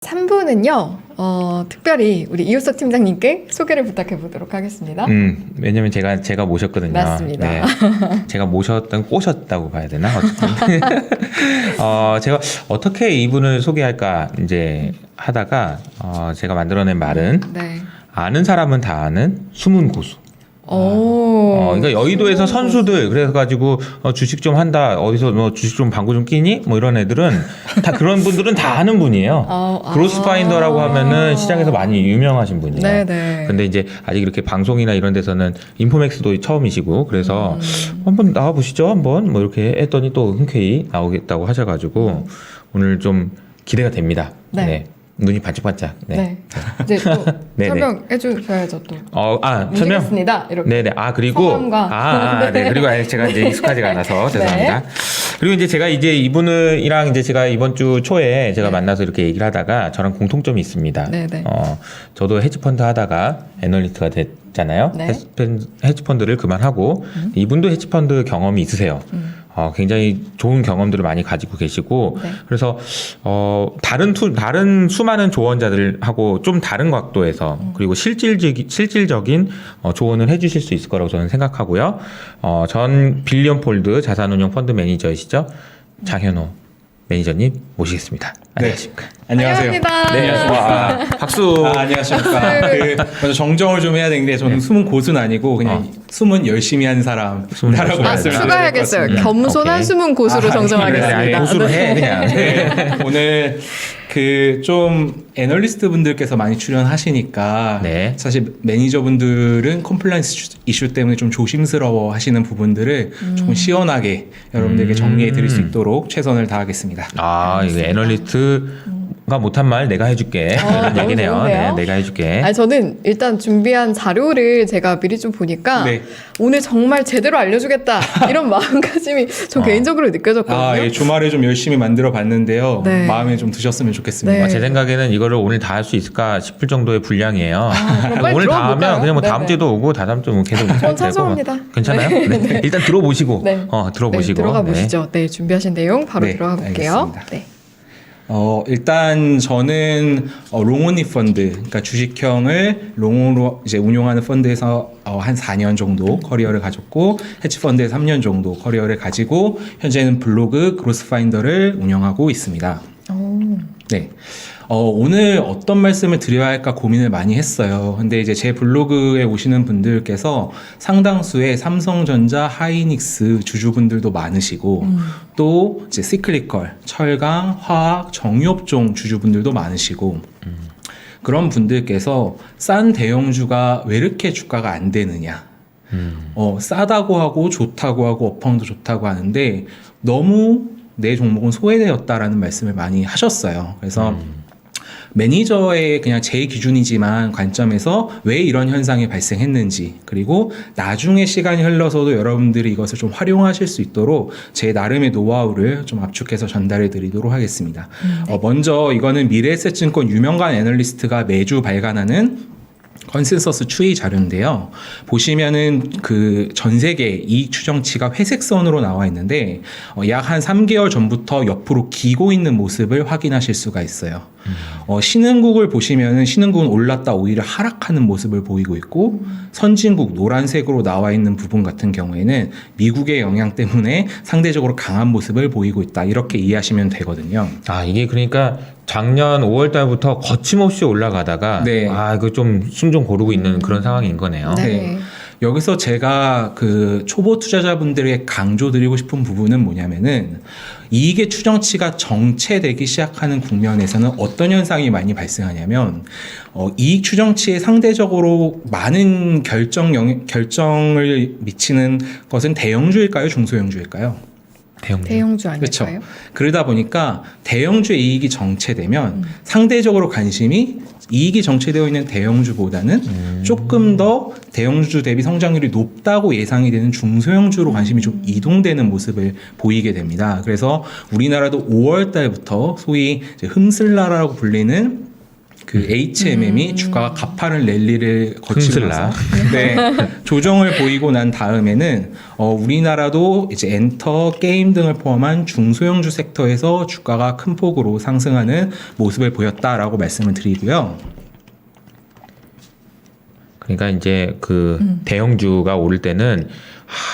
3부는요, 특별히 우리 이우석 팀장님께 소개를 부탁해 보도록 하겠습니다. 왜냐면 제가 모셨거든요. 맞습니다. 네. 제가 꼬셨다고 봐야 되나? 어쨌든. 제가 어떻게 이분을 소개할까 이제 하다가, 제가 만들어낸 말은, 네. 아는 사람은 다 아는 숨은 고수. 오. 그러니까 여의도에서 선수들 그래가지고 주식 좀 한다 어디서 뭐 주식 좀 방구 좀 끼니 뭐 이런 애들은 다 그런 분들은 다 아는 분이에요. 그로스파인더라고 하면은 시장에서 많이 유명하신 분이에요. 네네. 근데 이제 아직 이렇게 방송이나 이런 데서는 인포맥스도 처음이시고 그래서 한번 나와 보시죠 한번 뭐 이렇게 했더니 또 흔쾌히 나오겠다고 하셔가지고 오늘 좀 기대가 됩니다. 네. 눈이 반짝반짝. 네. 이제 또 네네. 설명해 주셔야죠 또. 설명. 모시겠습니다. 이렇게. 네네. 그리고 성함과. 네. 그리고 제가 이제 익숙하지가 않아서 죄송합니다. 네. 그리고 이제 제가 이제 이분이랑 이제 제가 이번 주 초에 제가 만나서 이렇게 얘기를 하다가 저랑 공통점이 있습니다. 네네. 저도 헤지펀드 하다가 애널리스트가 됐잖아요. 네. 헤지펀드를 그만하고 이분도 헤지펀드 경험이 있으세요. 굉장히 좋은 경험들을 많이 가지고 계시고 네. 그래서 다른 수많은 조언자들하고 좀 다른 각도에서 그리고 실질적인 조언을 해주실 수 있을 거라고 저는 생각하고요. 전 빌리언 폴드 자산운용 펀드 매니저이시죠. 장현호 매니저님 모시겠습니다. 안녕하십니까? 안녕하세요. 환영합니다. 네, 안녕하십니까. 박수. 안녕하십니까. 먼저 정정을 좀 해야 되는 게 저는 숨은 고수는 아니고 그냥 숨은 열심히 한 사람이라고 말씀을 추가해야겠어요. 드릴 것 같습니다. 겸손한 오케이. 숨은 고수로 정정하겠습니다. 고수로 해 네. 그냥. 네, 오늘 좀 애널리스트 분들께서 많이 출연하시니까 네. 사실 매니저분들은 컴플라이언스 이슈 때문에 좀 조심스러워 하시는 부분들을 조금 시원하게 여러분들께 정리해 드릴 수 있도록 최선을 다하겠습니다. 이게 애널리스트가 못한 말 내가 해줄게. 이런 너무 얘기네요. 좋은데요? 네, 내가 해줄게. 아니, 저는 일단 준비한 자료를 제가 미리 좀 보니까 네. 오늘 정말 제대로 알려주겠다 이런 마음가짐이 좀 개인적으로 느껴졌거든요. 예, 주말에 좀 열심히 만들어 봤는데요. 네. 마음에 좀 드셨으면 좋겠습니다. 네. 제 생각에는 이거를 오늘 다 할 수 있을까 싶을 정도의 분량이에요. 그럼 빨리 오늘 다 들어볼까요? 하면 그냥 뭐 다음 네네. 주에도 오고 다다음 주에 뭐 계속 전 되고 찬성합니다. 뭐. 괜찮아요? 네. 일단 들어보시고 네. 들어보시고 네, 들어가 네. 보시죠. 네, 준비하신 내용 바로 네, 들어가 볼게요. 알겠습니다. 네. 일단 저는 롱온리 펀드, 그러니까 주식형을 롱으로 이제 운용하는 펀드에서 한 4년 정도 커리어를 가졌고 헤지 펀드에서 3년 정도 커리어를 가지고 현재는 블로그 그로스파인더를 운영하고 있습니다. 네. 오늘 어떤 말씀을 드려야 할까 고민을 많이 했어요. 근데 이제 제 블로그에 오시는 분들께서 상당수의 삼성전자, 하이닉스 주주분들도 많으시고 또 이제 시클리컬, 철강, 화학, 정유업종 주주분들도 많으시고 그런 분들께서 싼 대형주가 왜 이렇게 주가가 안 되느냐. 싸다고 하고 좋다고 하고 업황도 좋다고 하는데 너무 내 종목은 소외되었다라는 말씀을 많이 하셨어요. 그래서 매니저의 그냥 제 기준이지만 관점에서 왜 이런 현상이 발생했는지 그리고 나중에 시간이 흘러서도 여러분들이 이것을 좀 활용하실 수 있도록 제 나름의 노하우를 좀 압축해서 전달해 드리도록 하겠습니다. 먼저 이거는 미래에셋증권 유명한 애널리스트가 매주 발간하는 컨센서스 추이 자료인데요. 보시면은 그 전 세계 이익 추정치가 회색선으로 나와 있는데 약 한 3개월 전부터 옆으로 기고 있는 모습을 확인하실 수가 있어요. 신흥국을 보시면은 신흥국은 올랐다 오히려 하락하는 모습을 보이고 있고 선진국 노란색으로 나와 있는 부분 같은 경우에는 미국의 영향 때문에 상대적으로 강한 모습을 보이고 있다. 이렇게 이해하시면 되거든요. 이게 그러니까 작년 5월 달부터 거침없이 올라가다가 네. 이거 좀 숨 좀 고르고 있는 그런 상황인 거네요. 네. 여기서 제가 그 초보 투자자분들에게 강조드리고 싶은 부분은 뭐냐면은 이익의 추정치가 정체되기 시작하는 국면에서는 어떤 현상이 많이 발생하냐면 이익 추정치에 상대적으로 많은 결정을 미치는 것은 대형주일까요? 중소형주일까요? 대형주 아닐까요? 그렇죠. 그러다 보니까 대형주의 이익이 정체되면 상대적으로 관심이 이익이 정체되어 있는 대형주보다는 조금 더 대형주 대비 성장률이 높다고 예상이 되는 중소형주로 관심이 좀 이동되는 모습을 보이게 됩니다. 그래서 우리나라도 5월 달부터 소위 이제 흠슬라라고 불리는 그 HMM이 주가가 가파른 랠리를 거치면서 흥슬라. 네, 조정을 보이고 난 다음에는 우리나라도 이제 엔터, 게임 등을 포함한 중소형주 섹터에서 주가가 큰 폭으로 상승하는 모습을 보였다라고 말씀을 드리고요. 그러니까 이제 그 대형주가 오를 때는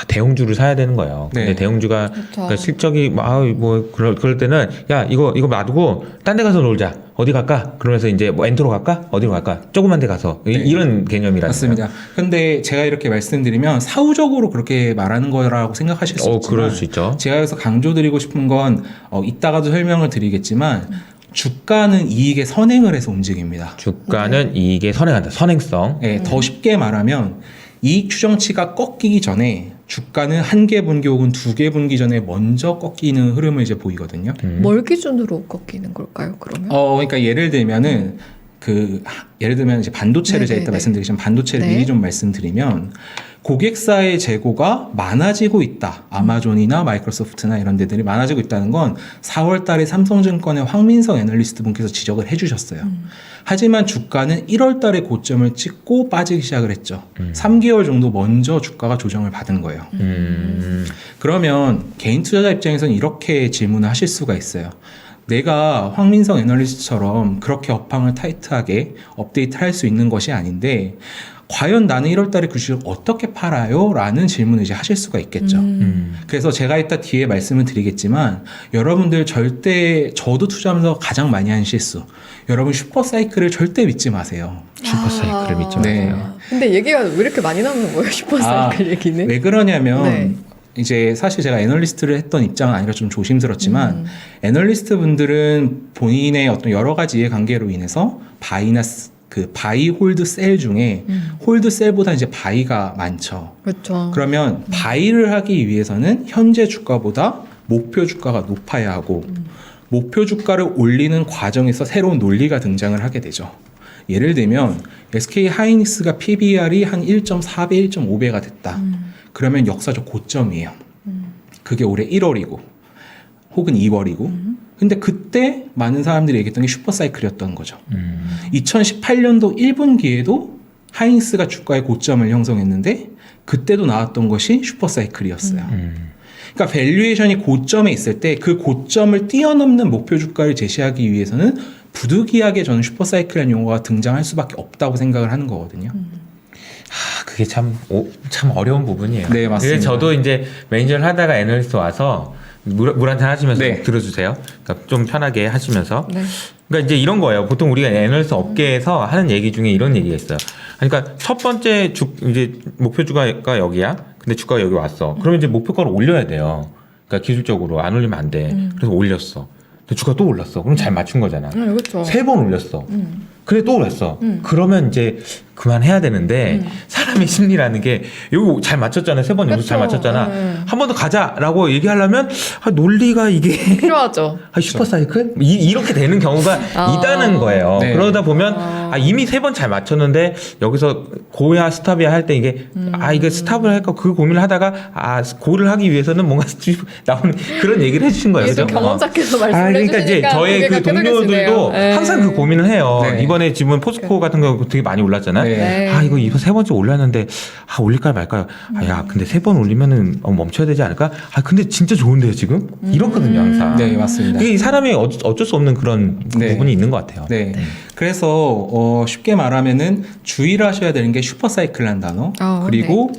대형주를 사야 되는 거예요. 근데 네. 대형주가 그렇죠. 그러니까 실적이 뭐 그럴 때는 야 이거 놔두고 딴 데 가서 놀자. 어디 갈까? 그러면서 이제 뭐 엔터로 갈까? 어디로 갈까? 조그만 데 가서 이런 개념이라는 맞습니다. 근데 제가 이렇게 말씀드리면 사후적으로 그렇게 말하는 거라고 생각하실 수 있지만 그럴 수 있죠. 제가 여기서 강조드리고 싶은 건 이따가도 설명을 드리겠지만 주가는 이익에 선행을 해서 움직입니다. 주가는 이익에 선행한다. 선행성. 네, 더 쉽게 말하면 이익 추정치가 꺾이기 전에 주가는 한 개 분기 혹은 두 개 분기 전에 먼저 꺾이는 흐름을 이제 보이거든요. 뭘 기준으로 꺾이는 걸까요? 그러면? 그러니까 예를 들면은 예를 들면 이제 반도체를 제가 이따 네네네. 말씀드리지만 반도체를 네. 미리 좀 말씀드리면 고객사의 재고가 많아지고 있다. 아마존이나 마이크로소프트나 이런 데들이 많아지고 있다는 건 4월 달에 삼성증권의 황민성 애널리스트 분께서 지적을 해주셨어요. 하지만 주가는 1월 달에 고점을 찍고 빠지기 시작을 했죠. 3개월 정도 먼저 주가가 조정을 받은 거예요. 그러면 개인 투자자 입장에서는 이렇게 질문을 하실 수가 있어요. 내가 황민성 애널리스트처럼 그렇게 업황을 타이트하게 업데이트 할 수 있는 것이 아닌데 과연 나는 1월 달에 그 주식 어떻게 팔아요? 라는 질문을 이제 하실 수가 있겠죠. 그래서 제가 이따 뒤에 말씀을 드리겠지만 여러분들 절대 저도 투자하면서 가장 많이 한 실수. 여러분 슈퍼사이클을 절대 믿지 마세요. 슈퍼사이클을 믿지 네. 마세요. 근데 얘기가 왜 이렇게 많이 나오는 거예요? 슈퍼사이클 얘기는? 왜 그러냐면 네. 이제 사실 제가 애널리스트를 했던 입장은 아니라 좀 조심스럽지만 애널리스트 분들은 본인의 어떤 여러 가지 이해관계로 인해서 바이 홀드 셀 중에 홀드 셀보다 이제 바이가 많죠. 그렇죠. 그러면 바이를 하기 위해서는 현재 주가보다 목표 주가가 높아야 하고 목표 주가를 올리는 과정에서 새로운 논리가 등장을 하게 되죠. 예를 들면 SK 하이닉스가 PBR이 한 1.4배, 1.5배가 됐다. 그러면 역사적 고점이에요. 그게 올해 1월이고 혹은 2월이고 근데 그때 많은 사람들이 얘기했던 게 슈퍼사이클이었던 거죠. 2018년도 1분기에도 하이닉스가 주가의 고점을 형성했는데 그때도 나왔던 것이 슈퍼사이클이었어요. 그러니까 밸류에이션이 고점에 있을 때 그 고점을 뛰어넘는 목표 주가를 제시하기 위해서는 부득이하게 저는 슈퍼사이클이라는 용어가 등장할 수밖에 없다고 생각을 하는 거거든요. 그게 참 어려운 부분이에요. 네, 맞습니다. 그래서 저도 이제 매니저를 하다가 애널리스트 와서 물 한잔 하시면서 네. 들어주세요. 그러니까 좀 편하게 하시면서. 네. 그러니까 이제 이런 거예요. 보통 우리가 애널리스트 업계에서 하는 얘기 중에 이런 얘기가 있어요. 그러니까 첫 번째 이제 목표 주가가 여기야. 근데 주가가 여기 왔어. 그러면 이제 목표가를 올려야 돼요. 그러니까 기술적으로 안 올리면 안 돼. 그래서 올렸어. 근데 주가 또 올랐어. 그럼 잘 맞춘 거잖아. 그렇죠. 3번 올렸어. 그래 또 올랐어. 그러면 이제 그만해야 되는데 사람의 심리라는 게 이거 잘 맞췄잖아. 3번 연속 잘 그쵸. 맞췄잖아. 네. 한 번 더 가자라고 얘기하려면 논리가 이게 필요하죠. 슈퍼사이클? 이렇게 되는 경우가 있다는 거예요. 네. 그러다 보면 이미 3번 잘 맞췄는데 여기서 고야 스탑이야 할 때 이게 이거 스탑을 할까 그 고민을 하다가 고를 하기 위해서는 뭔가 나오는 그런 얘기를 해주신 거예요. 이게 좀 그죠? 경험자께서 말씀을 그러니까 이제 해주시니까 저의 그 고개가 동료들도 끄덕여지네요. 네. 항상 그 고민을 해요. 네. 이번에 지금 포스코 같은 거 되게 많이 올랐잖아요. 네. 이거 3번째 올랐는데 올릴까요 말까요? 야 근데 3번 올리면은 멈춰야 되지 않을까? 근데 진짜 좋은데요 지금? 이렇거든요 항상. 네, 맞습니다. 이게 사람이 어쩔 수 없는 그런 네. 부분이 있는 것 같아요. 네. 그래서 쉽게 말하면은 주의를 하셔야 되는 게 슈퍼사이클이라는 단어. 그리고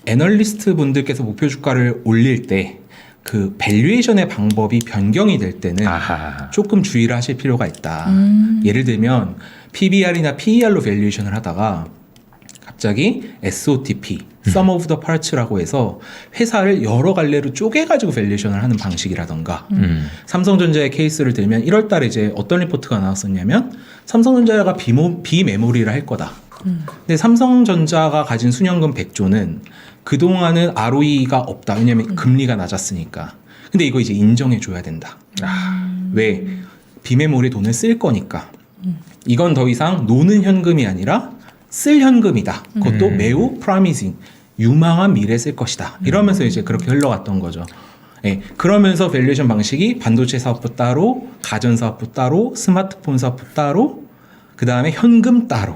애널리스트 분들께서 목표 주가를 올릴 때 그 밸류에이션의 방법이 변경이 될 때는 아하. 조금 주의를 하실 필요가 있다. 예를 들면 PBR이나 PER로 밸류에이션을 하다가 갑자기 SOTP, Sum of the Parts라고 해서 회사를 여러 갈래로 쪼개가지고 밸류에이션을 하는 방식이라던가 삼성전자의 케이스를 들면 1월 달에 이제 어떤 리포트가 나왔었냐면 삼성전자가 비메모리를 할 거다. 근데 삼성전자가 가진 순연금 100조는 그동안은 ROE가 없다. 왜냐면 금리가 낮았으니까. 근데 이거 이제 인정해줘야 된다. 왜? 비메모리 돈을 쓸 거니까. 이건 더 이상 노는 현금이 아니라 쓸 현금이다. 그것도 매우 promising, 유망한 미래에 쓸 것이다. 이러면서 이제 그렇게 흘러갔던 거죠. 예, 그러면서 밸류에이션 방식이 반도체 사업부 따로, 가전 사업부 따로, 스마트폰 사업부 따로, 그 다음에 현금 따로.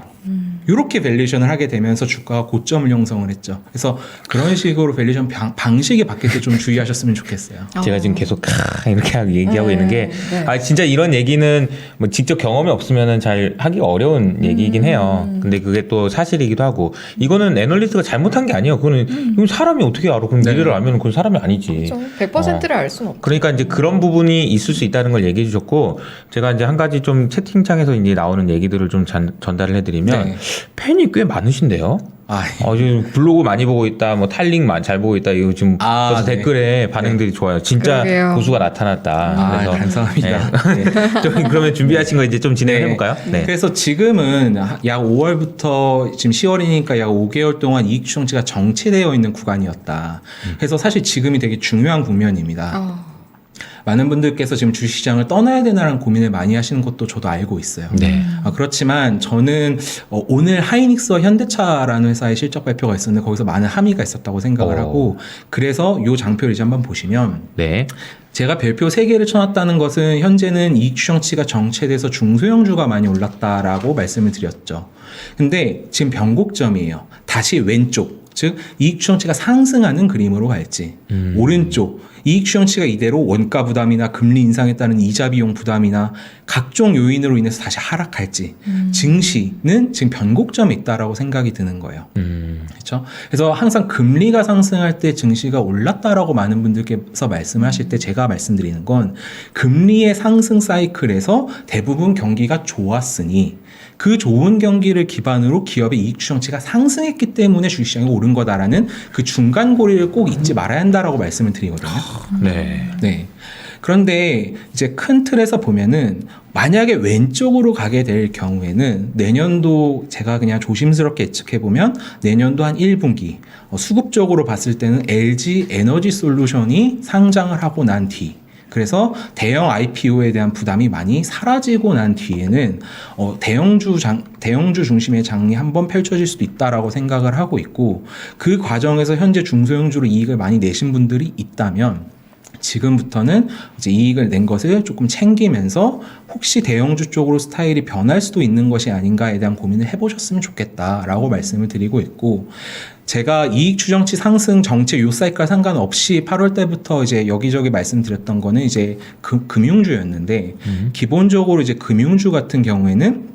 이렇게 밸류에이션을 하게 되면서 주가가 고점을 형성을 했죠. 그래서 그런 식으로 밸류에이션 방식이 바뀔 때 좀 주의하셨으면 좋겠어요. 제가 지금 계속 이렇게 얘기하고 있는 게 진짜 이런 얘기는 뭐 직접 경험이 없으면 잘 하기 어려운 얘기이긴 해요. 근데 그게 또 사실이기도 하고 이거는 애널리스트가 잘못한 게 아니에요. 그건 사람이 어떻게 알아? 그럼 미래를 알면 그건 사람이 아니지. 그렇죠. 100%를 알 수는 없죠. 그러니까 이제 그런 부분이 있을 수 있다는 걸 얘기해 주셨고 제가 이제 한 가지 좀 채팅창에서 이제 나오는 얘기들을 좀 전달을 해드리면 네. 팬이 꽤 많으신데요. 지금 블로그 많이 보고 있다, 뭐 탈링 잘 보고 있다. 이거 지금 벌써 네. 댓글에 반응들이 좋아요. 진짜 그러게요. 고수가 나타났다. 그래서 감사합니다. 네. 좀 그러면 준비하신 거 이제 좀 진행해 볼까요? 네. 그래서 지금은 약 5월부터 지금 10월이니까 약 5개월 동안 이익 추정치가 정체되어 있는 구간이었다. 그래서 사실 지금이 되게 중요한 국면입니다. 많은 분들께서 지금 주식시장을 떠나야 되나라는 고민을 많이 하시는 것도 저도 알고 있어요. 네. 그렇지만 저는 오늘 하이닉스와 현대차라는 회사의 실적 발표가 있었는데 거기서 많은 함의가 있었다고 생각을 하고 그래서 이 장표를 이제 한번 보시면 네. 제가 별표 3개를 쳐놨다는 것은 현재는 이익 추정치가 정체돼서 중소형주가 많이 올랐다라고 말씀을 드렸죠. 근데 지금 변곡점이에요. 다시 왼쪽, 즉 이익 추정치가 상승하는 그림으로 갈지 오른쪽 이익 추정치가 이대로 원가 부담이나 금리 인상에 따른 이자 비용 부담이나 각종 요인으로 인해서 다시 하락할지 증시는 지금 변곡점에 있다라고 생각이 드는 거예요. 그렇죠? 그래서 항상 금리가 상승할 때 증시가 올랐다라고 많은 분들께서 말씀하실 때 제가 말씀드리는 건 금리의 상승 사이클에서 대부분 경기가 좋았으니 그 좋은 경기를 기반으로 기업의 이익 추정치가 상승했기 때문에 주식시장이 오른 거다라는 그 중간 고리를 꼭 잊지 말아야 한다라고 말씀을 드리거든요. 네. 네. 그런데 이제 큰 틀에서 보면은 만약에 왼쪽으로 가게 될 경우에는 내년도 제가 그냥 조심스럽게 예측해 보면 내년도 한 1분기 수급적으로 봤을 때는 LG 에너지 솔루션이 상장을 하고 난 뒤 그래서 대형 IPO에 대한 부담이 많이 사라지고 난 뒤에는 대형주 중심의 장이 한번 펼쳐질 수도 있다라고 생각을 하고 있고 그 과정에서 현재 중소형주로 이익을 많이 내신 분들이 있다면 지금부터는 이제 이익을 낸 것을 조금 챙기면서 혹시 대형주 쪽으로 스타일이 변할 수도 있는 것이 아닌가에 대한 고민을 해보셨으면 좋겠다라고 말씀을 드리고 있고 제가 이익 추정치 상승 정체 요 사이클 상관없이 8월 때부터 이제 여기저기 말씀드렸던 거는 이제 금융주였는데 기본적으로 이제 금융주 같은 경우에는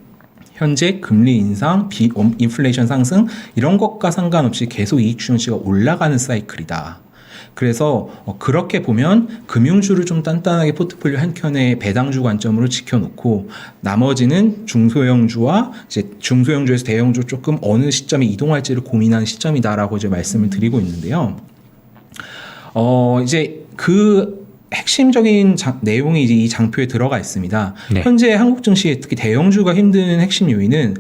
현재 금리 인상, 인플레이션 상승 이런 것과 상관없이 계속 이익 추정치가 올라가는 사이클이다. 그래서 그렇게 보면 금융주를 좀 단단하게 포트폴리오 한 켠에 배당주 관점으로 지켜놓고 나머지는 중소형주와 이제 중소형주에서 대형주 조금 어느 시점에 이동할지를 고민하는 시점이다라고 이제 말씀을 드리고 있는데요. 이제 그 핵심적인 내용이 이제 이 장표에 들어가 있습니다. 네. 현재 한국 증시의 특히 대형주가 힘든 핵심 요인은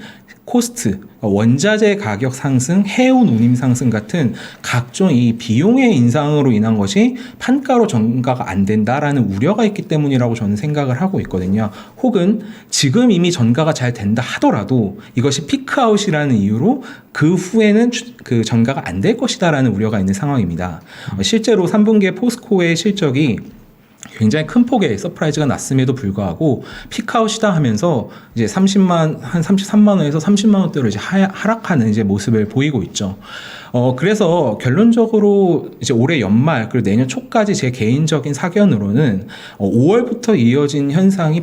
코스트, 원자재 가격 상승, 해운 운임 상승 같은 각종 이 비용의 인상으로 인한 것이 판가로 전가가 안 된다라는 우려가 있기 때문이라고 저는 생각을 하고 있거든요. 혹은 지금 이미 전가가 잘 된다 하더라도 이것이 피크아웃이라는 이유로 그 후에는 그 전가가 안 될 것이다라는 우려가 있는 상황입니다. 실제로 3분기에 포스코의 실적이 굉장히 큰 폭의 서프라이즈가 났음에도 불구하고 피크아웃이다 하면서 이제 한 33만 원에서 30만 원대로 이제 하락하는 이제 모습을 보이고 있죠. 그래서 결론적으로 이제 올해 연말 그리고 내년 초까지 제 개인적인 사견으로는 5월부터 이어진 현상이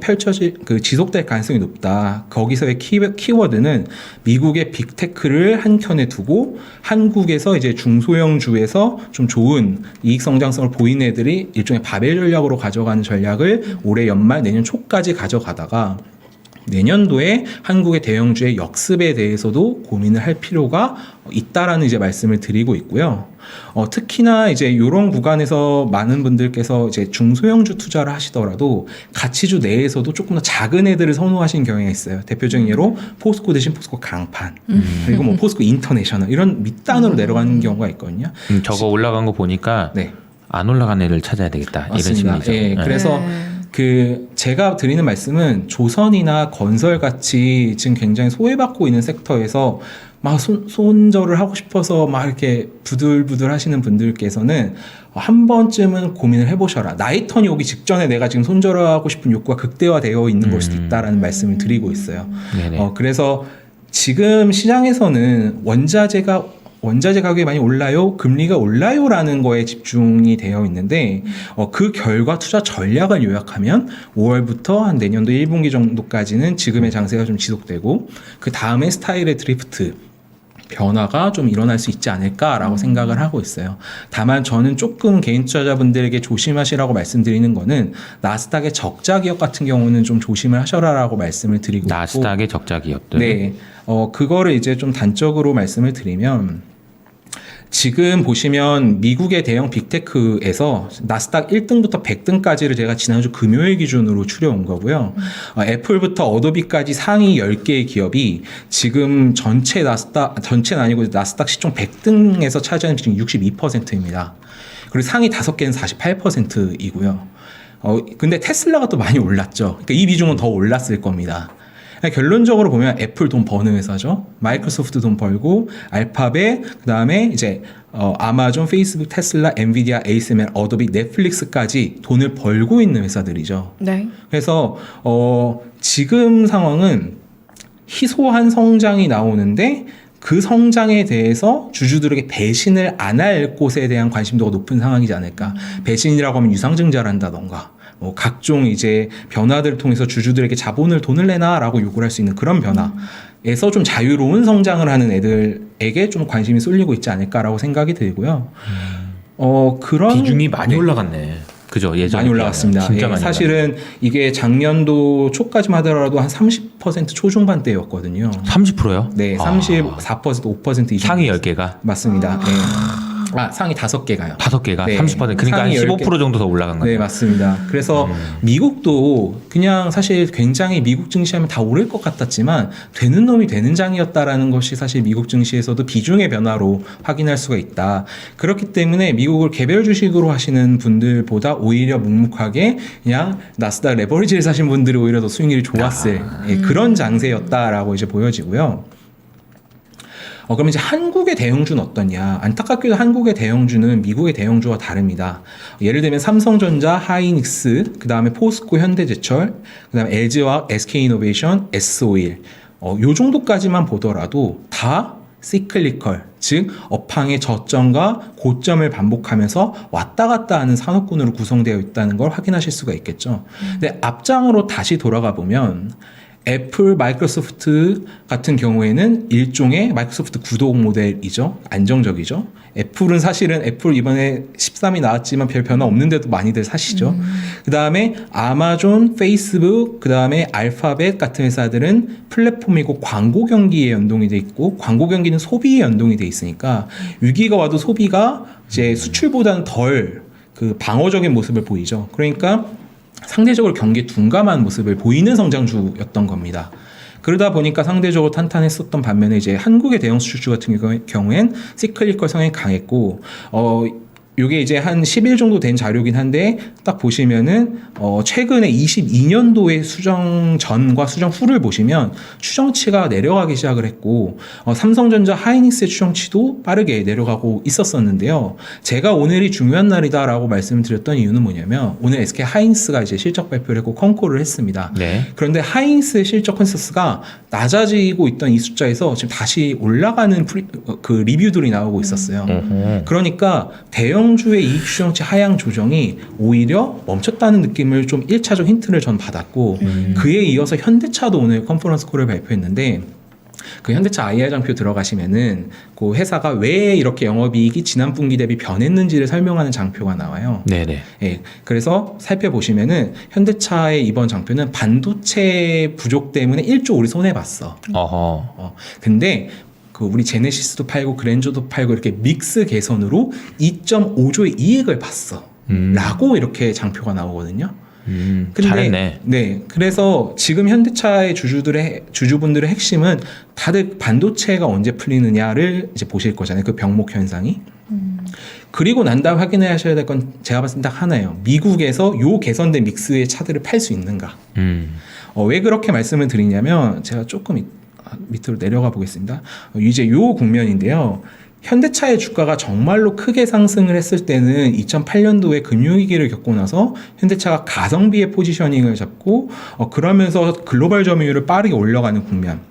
지속될 가능성이 높다. 거기서의 키워드는 미국의 빅테크를 한켠에 두고 한국에서 이제 중소형주에서 좀 좋은 이익 성장성을 보이는 애들이 일종의 바벨 전략으로 가져가는 전략을 올해 연말 내년 초까지 가져가다가 내년도에 한국의 대형주의 역습에 대해서도 고민을 할 필요가 있다라는 이제 말씀을 드리고 있고요. 특히나 이제 이런 구간에서 많은 분들께서 이제 중소형주 투자를 하시더라도 가치주 내에서도 조금 더 작은 애들을 선호하시는 경향이 있어요. 대표적인 예로 포스코 대신 포스코 강판 그리고 뭐 포스코 인터내셔널 이런 밑단으로 내려가는 경우가 있거든요. 저거 올라간 거 보니까 네. 안 올라간 애를 찾아야 되겠다. 맞습니다. 이런 심리죠. 예, 그래서 제가 드리는 말씀은 조선이나 건설 같이 지금 굉장히 소외받고 있는 섹터에서 막 손절을 하고 싶어서 막 이렇게 부들부들 하시는 분들께서는 한 번쯤은 고민을 해보셔라. 나의 턴이 오기 직전에 내가 지금 손절하고 싶은 욕구가 극대화되어 있는 걸 수도 있다라는 말씀을 드리고 있어요. 네네. 그래서 지금 시장에서는 원자재 가격이 많이 올라요, 금리가 올라요라는 거에 집중이 되어 있는데 그 결과 투자 전략을 요약하면 5월부터 한 내년도 1분기 정도까지는 지금의 장세가 좀 지속되고 그 다음에 스타일의 드리프트 변화가 좀 일어날 수 있지 않을까라고 생각을 하고 있어요. 다만 저는 조금 개인 투자자분들에게 조심하시라고 말씀드리는 거는 나스닥의 적자 기업 같은 경우는 좀 조심을 하셔라라고 말씀을 드리고 있고, 나스닥의 적자 기업들. 네, 그거를 이제 좀 단적으로 말씀을 드리면 지금 보시면 미국의 대형 빅테크에서 나스닥 1등부터 100등까지를 제가 지난주 금요일 기준으로 추려온 거고요. 애플부터 어도비까지 상위 10개의 기업이 지금 전체는 아니고 나스닥 시총 100등에서 차지하는 비중이 62%입니다. 그리고 상위 5개는 48%이고요. 근데 테슬라가 또 많이 올랐죠. 그러니까 이 비중은 더 올랐을 겁니다. 결론적으로 보면 애플 돈 버는 회사죠. 마이크로소프트 돈 벌고 알파벳, 그다음에 이제 아마존, 페이스북, 테슬라, 엔비디아, ASML, 어도비, 넷플릭스까지 돈을 벌고 있는 회사들이죠. 네. 그래서 지금 상황은 희소한 성장이 나오는데 그 성장에 대해서 주주들에게 배신을 안 할 곳에 대한 관심도가 높은 상황이지 않을까. 배신이라고 하면 유상증자를 한다던가 각종 이제 변화들을 통해서 주주들에게 돈을 내놔라고 요구를 할 수 있는 그런 변화에서 좀 자유로운 성장을 하는 애들에게 좀 관심이 쏠리고 있지 않을까라고 생각이 들고요. 그런 비중이 많이 올라갔네. 그죠? 예전에 많이 올라갔습니다. 진짜 많이 사실은 이게 작년도 초까지만 하더라도 한 30% 초중반대였거든요. 30%요? 네, 34%, 5% 이상. 상위 10개가? 맞습니다. 네. 상위 5개가요. 5개가 네. 30%. 그러니까 한 상위 15% 정도 더 올라간 거예요. 네, 맞습니다. 그래서 미국도 그냥 사실 굉장히 미국 증시하면 다 오를 것 같았지만 되는 놈이 되는 장이었다라는 것이 사실 미국 증시에서도 비중의 변화로 확인할 수가 있다. 그렇기 때문에 미국을 개별 주식으로 하시는 분들보다 오히려 묵묵하게 그냥 나스닥 레버리지를 사신 분들이 오히려 더 수익률이 좋았을 그런 장세였다라고 이제 보여지고요. 그럼 이제 한국의 대형주는 어떠냐? 안타깝게도 한국의 대형주는 미국의 대형주와 다릅니다. 예를 들면 삼성전자, 하이닉스, 그 다음에 포스코, 현대제철, 그 다음에 LG화학, SK이노베이션, S오일, 요 정도까지만 보더라도 다 시클리컬, 즉 업황의 저점과 고점을 반복하면서 왔다 갔다 하는 산업군으로 구성되어 있다는 걸 확인하실 수가 있겠죠. 근데 앞장으로 다시 돌아가 보면 애플, 마이크로소프트 같은 경우에는 일종의 마이크로소프트 구독 모델이죠. 안정적이죠. 애플은 사실은 애플 이번에 13이 나왔지만 별 변화 없는데도 많이들 사시죠. 그 다음에 아마존, 페이스북, 그 다음에 알파벳 같은 회사들은 플랫폼이고 광고 경기에 연동이 돼 있고 광고 경기는 소비에 연동이 돼 있으니까 위기가 와도 소비가 이제 수출보다는 덜 그 방어적인 모습을 보이죠. 그러니까 상대적으로 경기에 둔감한 모습을 보이는 성장주였던 겁니다. 그러다 보니까 상대적으로 탄탄했었던 반면에 이제 한국의 대형 수출주 같은 경우엔 시클리컬 성향이 강했고 요게 이제 한 10일 정도 된 자료긴 한데 딱 보시면은 최근에 22년도의 수정 전과 수정 후를 보시면 추정치가 내려가기 시작을 했고 삼성전자 하이닉스의 추정치도 빠르게 내려가고 있었었는데요. 제가 오늘이 중요한 날이다라고 말씀을 드렸던 이유는 뭐냐면 오늘 SK 하이닉스가 이제 실적 발표를 했고 컨콜을 했습니다. 네. 그런데 하이닉스의 실적 컨센서스가 낮아지고 있던 이 숫자에서 지금 다시 올라가는 그 리뷰들이 나오고 있었어요. 그러니까 대형주의 이익 추정치 하향 조정이 오히려 멈췄다는 느낌을 좀 1차적 힌트를 전 받았고 그에 이어서 현대차도 오늘 컨퍼런스 콜을 발표했는데 그 현대차 IR 장표 들어가시면은 그 회사가 왜 이렇게 영업이익이 지난 분기 대비 변했는지를 설명하는 장표가 나와요. 네네. 예, 그래서 살펴보시면은 현대차의 이번 장표는 반도체 부족 때문에 1조 우리 손해 봤어. 근데 그 우리 제네시스도 팔고 그랜저도 팔고 이렇게 믹스 개선으로 2.5조의 이익을 봤어. 라고 이렇게 장표가 나오거든요. 근데 잘했네. 네, 그래서 지금 현대차의 주주분들의 핵심은 다들 반도체가 언제 풀리느냐를 이제 보실 거잖아요. 그 병목 현상이. 그리고 난 다음 확인해야 하셔야 될 건 제가 봤을 때 딱 하나예요. 미국에서 요 개선된 믹스의 차들을 팔 수 있는가. 왜 그렇게 말씀을 드리냐면 제가 조금 밑으로 내려가 보겠습니다. 이제 요 국면인데요. 현대차의 주가가 정말로 크게 상승을 했을 때는 2008년도에 금융위기를 겪고 나서 현대차가 가성비의 포지셔닝을 잡고 그러면서 글로벌 점유율을 빠르게 올려가는 국면.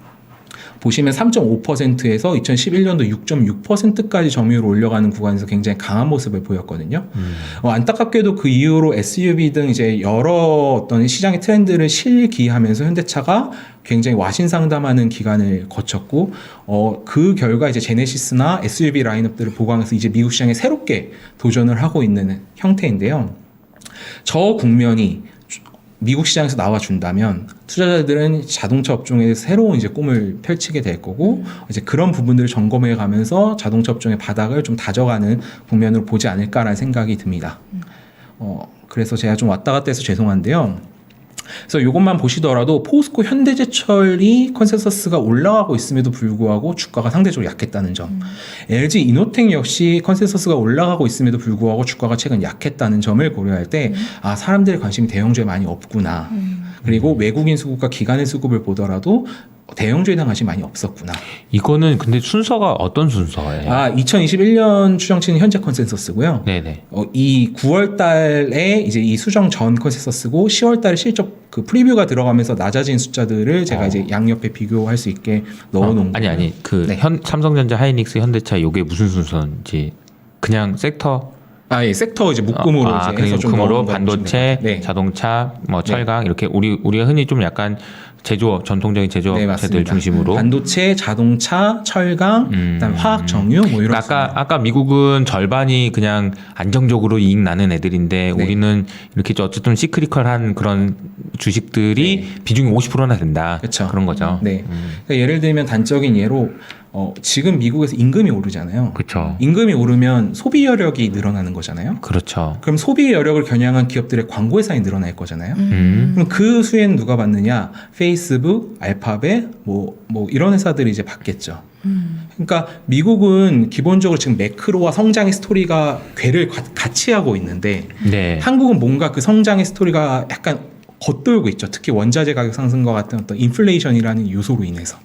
보시면 3.5%에서 2011년도 6.6%까지 점유율을 올려가는 구간에서 굉장히 강한 모습을 보였거든요. 안타깝게도 그 이후로 SUV 등 이제 여러 어떤 시장의 트렌드를 실기하면서 현대차가 굉장히 와신상담하는 기간을 거쳤고, 그 결과 이제 제네시스나 SUV 라인업들을 보강해서 이제 미국 시장에 새롭게 도전을 하고 있는 형태인데요. 저 국면이 미국 시장에서 나와준다면 투자자들은 자동차 업종에 새로운 이제 꿈을 펼치게 될 거고, 이제 그런 부분들을 점검해 가면서 자동차 업종의 바닥을 좀 다져가는 국면으로 보지 않을까라는 생각이 듭니다. 그래서 제가 좀 왔다 갔다 해서 죄송한데요. 그래서 이것만 보시더라도 포스코 현대제철이 컨센서스가 올라가고 있음에도 불구하고 주가가 상대적으로 약했다는 점, LG 이노텍 역시 컨센서스가 올라가고 있음에도 불구하고 주가가 최근 약했다는 점을 고려할 때 사람들의 관심이 대형주에 많이 없구나. 그리고 외국인 수급과 기관의 수급을 보더라도 대형주에 대한 관심이 많이 없었구나. 이거는 근데 순서가 어떤 순서예요? 2021년 추정치는 현재 컨센서스고요. 네네. 이 9월 달에 이제 이 수정 전 컨센서스고 10월 달에 실적 그 프리뷰가 들어가면서 낮아진 숫자들을 제가 이제 양옆에 비교할 수 있게 넣어놓은 거예요. 아니 그 네. 삼성전자, 하이닉스, 현대차 이게 무슨 순서인지 그냥 섹터 예, 섹터 이제 묶음으로 이제 해서 좀 묶음으로 넣은 거 반도체, 보시면 네. 자동차, 뭐 철강 이렇게 우리가 흔히 좀 약간 제조업 전통적인 제조업체들 맞습니다. 중심으로 반도체, 자동차, 철강, 그다음 화학 정유 뭐 이런. 아까 미국은 절반이 그냥 안정적으로 이익 나는 애들인데 네. 우리는 이렇게 어쨌든 시크리컬한 그런 주식들이 비중이 50%나 된다. 그쵸. 그런 거죠. 네. 그러니까 예를 들면 단적인 예로 지금 미국에서 임금이 오르잖아요. 그렇죠. 임금이 오르면 소비 여력이 늘어나는 거잖아요. 그렇죠. 그럼 소비 여력을 겨냥한 기업들의 광고 예산이 늘어날 거잖아요. 그럼 그 수혜는 누가 받느냐? 페이스북, 알파벳, 뭐 이런 회사들이 이제 받겠죠. 그러니까 미국은 기본적으로 지금 매크로와 성장의 스토리가 궤를 같이 하고 있는데 네. 한국은 뭔가 그 성장의 스토리가 약간 겉돌고 있죠. 특히 원자재 가격 상승과 같은 어떤 인플레이션이라는 요소로 인해서.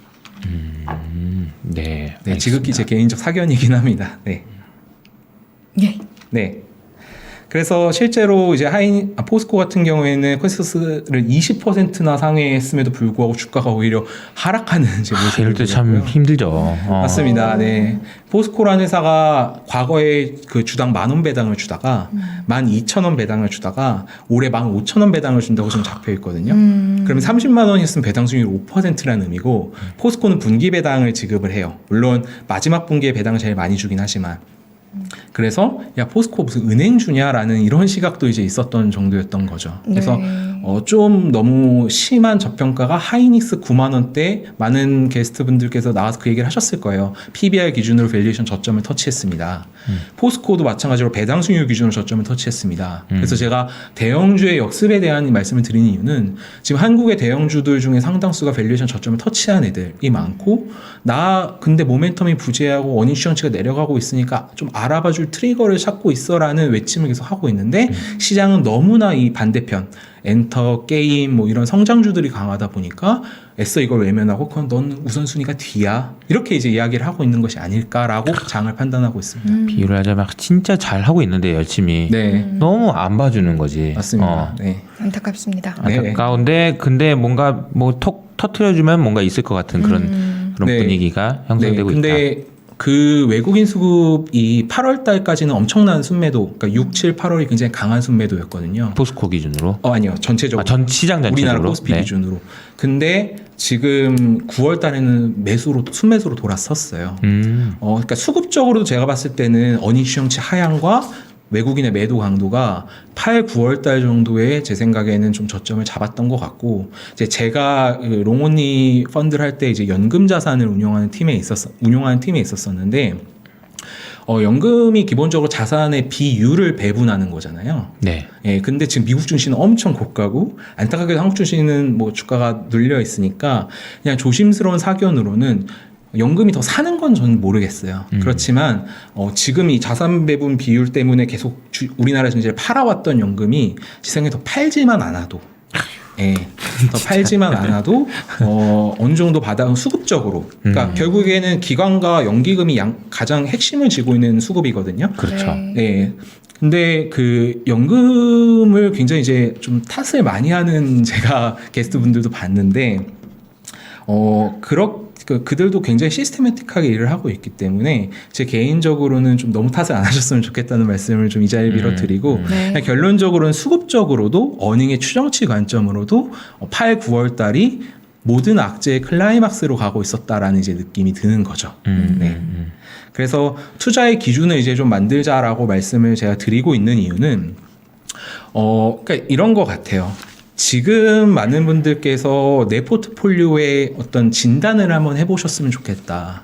네. 네, 지극히 제 개인적 사견이긴 합니다. 네. 예. 네. 그래서 실제로 이제 포스코 같은 경우에는 컨센서스를 20%나 상회했음에도 불구하고 주가가 오히려 하락하는 이제 모습을 이럴 때 참 보였고요. 힘들죠. 맞습니다. 네. 포스코라는 회사가 과거에 그 주당 10,000원 배당을 주다가 12,000원 배당을 주다가 올해 15,000원 배당을 준다고 지금 잡혀 있거든요. 그러면 30만 원이었으면 배당 수익률 5%라는 의미고, 포스코는 분기 배당을 지급을 해요. 물론 마지막 분기에 배당을 제일 많이 주긴 하지만. 그래서 야 포스코 무슨 은행주냐라는 이런 시각도 이제 있었던 정도였던 거죠. 그래서 좀 너무 심한 저평가가 하이닉스 9만 원대 많은 게스트분들께서 나와서 그 얘기를 하셨을 거예요. PBR 기준으로 밸류에이션 저점을 터치했습니다. 포스코도 마찬가지로 배당 수익률 기준으로 저점을 터치했습니다. 그래서 제가 대형주의 역습에 대한 말씀을 드리는 이유는 지금 한국의 대형주들 중에 상당수가 밸류에이션 저점을 터치한 애들이 많고, 나 근데 모멘텀이 부재하고 원인 추정치가 내려가고 있으니까 좀 알아봐줄 트리거를 찾고 있어라는 외침을 계속 하고 있는데, 시장은 너무나 이 반대편 엔터, 게임 뭐 이런 성장주들이 강하다 보니까 애써 이걸 외면하고 그건 넌 우선순위가 뒤야 이렇게 이제 이야기를 하고 있는 것이 아닐까라고 장을 판단하고 있습니다. 비유를 하자면 진짜 잘 하고 있는데 열심히 네, 너무 안 봐주는 거지. 맞습니다. 네. 안타깝습니다. 네. 안타까운데 근데 뭔가 뭐 톡 터트려주면 뭔가 있을 것 같은 그런 네. 분위기가 형성되고 있다. 근데 그 외국인 수급이 8월 달까지는 엄청난 순매도, 그러니까 6, 7, 8월이 굉장히 강한 순매도였거든요. 포스코 기준으로. 아니요, 전체적으로. 전 시장 전체적으로. 우리나라 코스피 네. 기준으로. 근데 지금 9월 달에는 순매수로 돌아섰어요. 그러니까 수급적으로도 제가 봤을 때는 어닝 추정치 하향과 외국인의 매도 강도가 8, 9월 달 정도에 제 생각에는 좀 저점을 잡았던 것 같고, 이제 제가 그 롱온리 펀드를 할 때 이제 연금 자산을 운용하는 팀에 있었었는데, 연금이 기본적으로 자산의 비율을 배분하는 거잖아요. 네. 예, 근데 지금 미국 증시는 엄청 고가고, 안타깝게도 한국 증시는 뭐 주가가 눌려 있으니까 그냥 조심스러운 사견으로는 연금이 더 사는 건 저는 모르겠어요. 그렇지만 지금 이 자산 배분 비율 때문에 계속 우리나라 증시를 팔아왔던 연금이 지상에 더 팔지만 않아도 예, 더 팔지만 않아도 어느 정도 바닥은 수급적으로. 그러니까 결국에는 기관과 연기금이 가장 핵심을 쥐고 있는 수급이거든요. 그렇죠. 네. 예. 근데 그 연금을 굉장히 이제 좀 탓을 많이 하는 제가 게스트분들도 봤는데 그들도 굉장히 시스테매틱하게 일을 하고 있기 때문에 제 개인적으로는 좀 너무 탓을 안 하셨으면 좋겠다는 말씀을 좀 이 자리에 빌어드리고 네. 그냥 결론적으로는 수급적으로도 어닝의 추정치 관점으로도 8, 9월 달이 모든 악재의 클라이막스로 가고 있었다라는 이제 느낌이 드는 거죠. 네. 그래서 투자의 기준을 이제 좀 만들자라고 말씀을 제가 드리고 있는 이유는 그러니까 이런 것 같아요. 지금 많은 분들께서 내 포트폴리오의 어떤 진단을 한번 해보셨으면 좋겠다.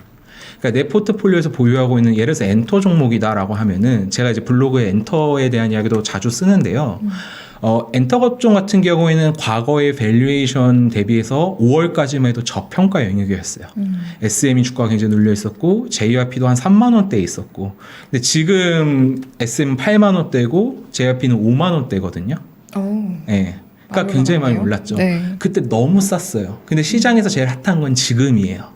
그러니까 내 포트폴리오에서 보유하고 있는 예를 들어서 엔터 종목이다라고 하면은 제가 이제 블로그에 엔터에 대한 이야기도 자주 쓰는데요. 엔터 업종 같은 경우에는 과거의 밸류에이션 대비해서 5월까지만 해도 저평가 영역이었어요. SME 주가가 굉장히 눌려 있었고 JYP도 한 3만 원대에 있었고 근데 지금 SM 8만 원대고 JYP는 5만 원대거든요. 오. 네. 그러니까 많이 굉장히 많이 올랐네요. 올랐죠. 네. 그때 너무 쌌어요. 근데 시장에서 제일 핫한 건 지금이에요.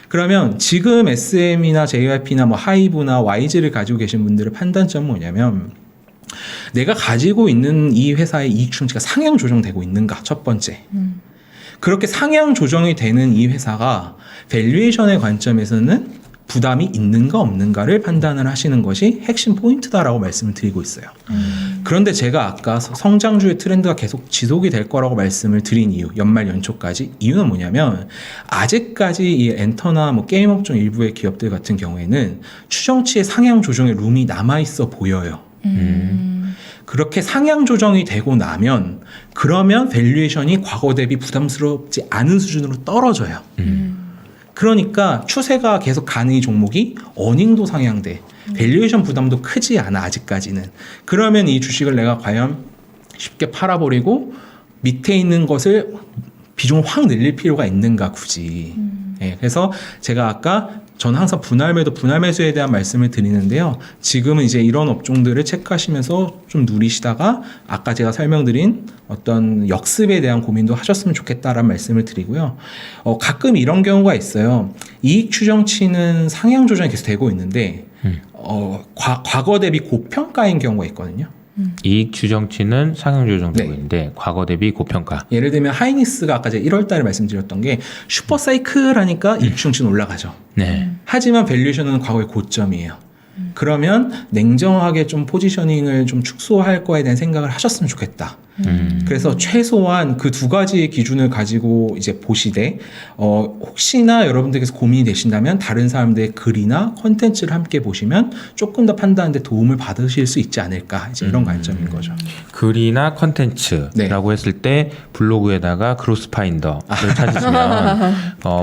그러면 지금 SM이나 JYP나 뭐 하이브나 YG를 가지고 계신 분들의 판단점은 뭐냐면 내가 가지고 있는 이 회사의 이익 추정치가 상향 조정되고 있는가 첫 번째. 그렇게 상향 조정이 되는 이 회사가 밸류에이션의 관점에서는 부담이 있는가 없는가를 판단을 하시는 것이 핵심 포인트다라고 말씀을 드리고 있어요. 그런데 제가 아까 성장주의 트렌드가 계속 지속이 될 거라고 말씀을 드린 이유, 연말 연초까지 이유는 뭐냐면 아직까지 이 엔터나 뭐 게임 업종 일부의 기업들 같은 경우에는 추정치의 상향 조정의 룸이 남아 있어 보여요. 그렇게 상향 조정이 되고 나면 그러면 밸류에이션이 과거 대비 부담스럽지 않은 수준으로 떨어져요. 그러니까 추세가 계속 가는 이 종목이 어닝도 상향돼 밸류에이션 부담도 크지 않아 아직까지는. 그러면 이 주식을 내가 과연 쉽게 팔아버리고 밑에 있는 것을 비중을 확 늘릴 필요가 있는가 굳이. 예, 그래서 제가 아까 저는 항상 분할 매수에 대한 말씀을 드리는데요. 지금은 이제 이런 업종들을 체크하시면서 좀 누리시다가 아까 제가 설명드린 어떤 역습에 대한 고민도 하셨으면 좋겠다라는 말씀을 드리고요. 가끔 이런 경우가 있어요. 이익 추정치는 상향 조정이 계속 되고 있는데 과거 대비 고평가인 경우가 있거든요. 이익 추정치는 상향 조정되고 네. 있는데 과거 대비 고평가. 예를 들면 하이닉스가 아까 제가 1월 달에 말씀드렸던 게 슈퍼사이클 하니까 이익 추정치는 올라가죠. 네. 하지만 밸류에이션은 과거의 고점이에요. 그러면 냉정하게 좀 포지셔닝을 좀 축소할 거에 대한 생각을 하셨으면 좋겠다. 그래서 최소한 그 두 가지의 기준을 가지고 이제 보시되 혹시나 여러분들께서 고민이 되신다면 다른 사람들의 글이나 콘텐츠를 함께 보시면 조금 더 판단하는데 도움을 받으실 수 있지 않을까 이제 이런 관점인 거죠. 글이나 컨텐츠라고 했을 때 블로그에다가 그로스파인더를 찾으시면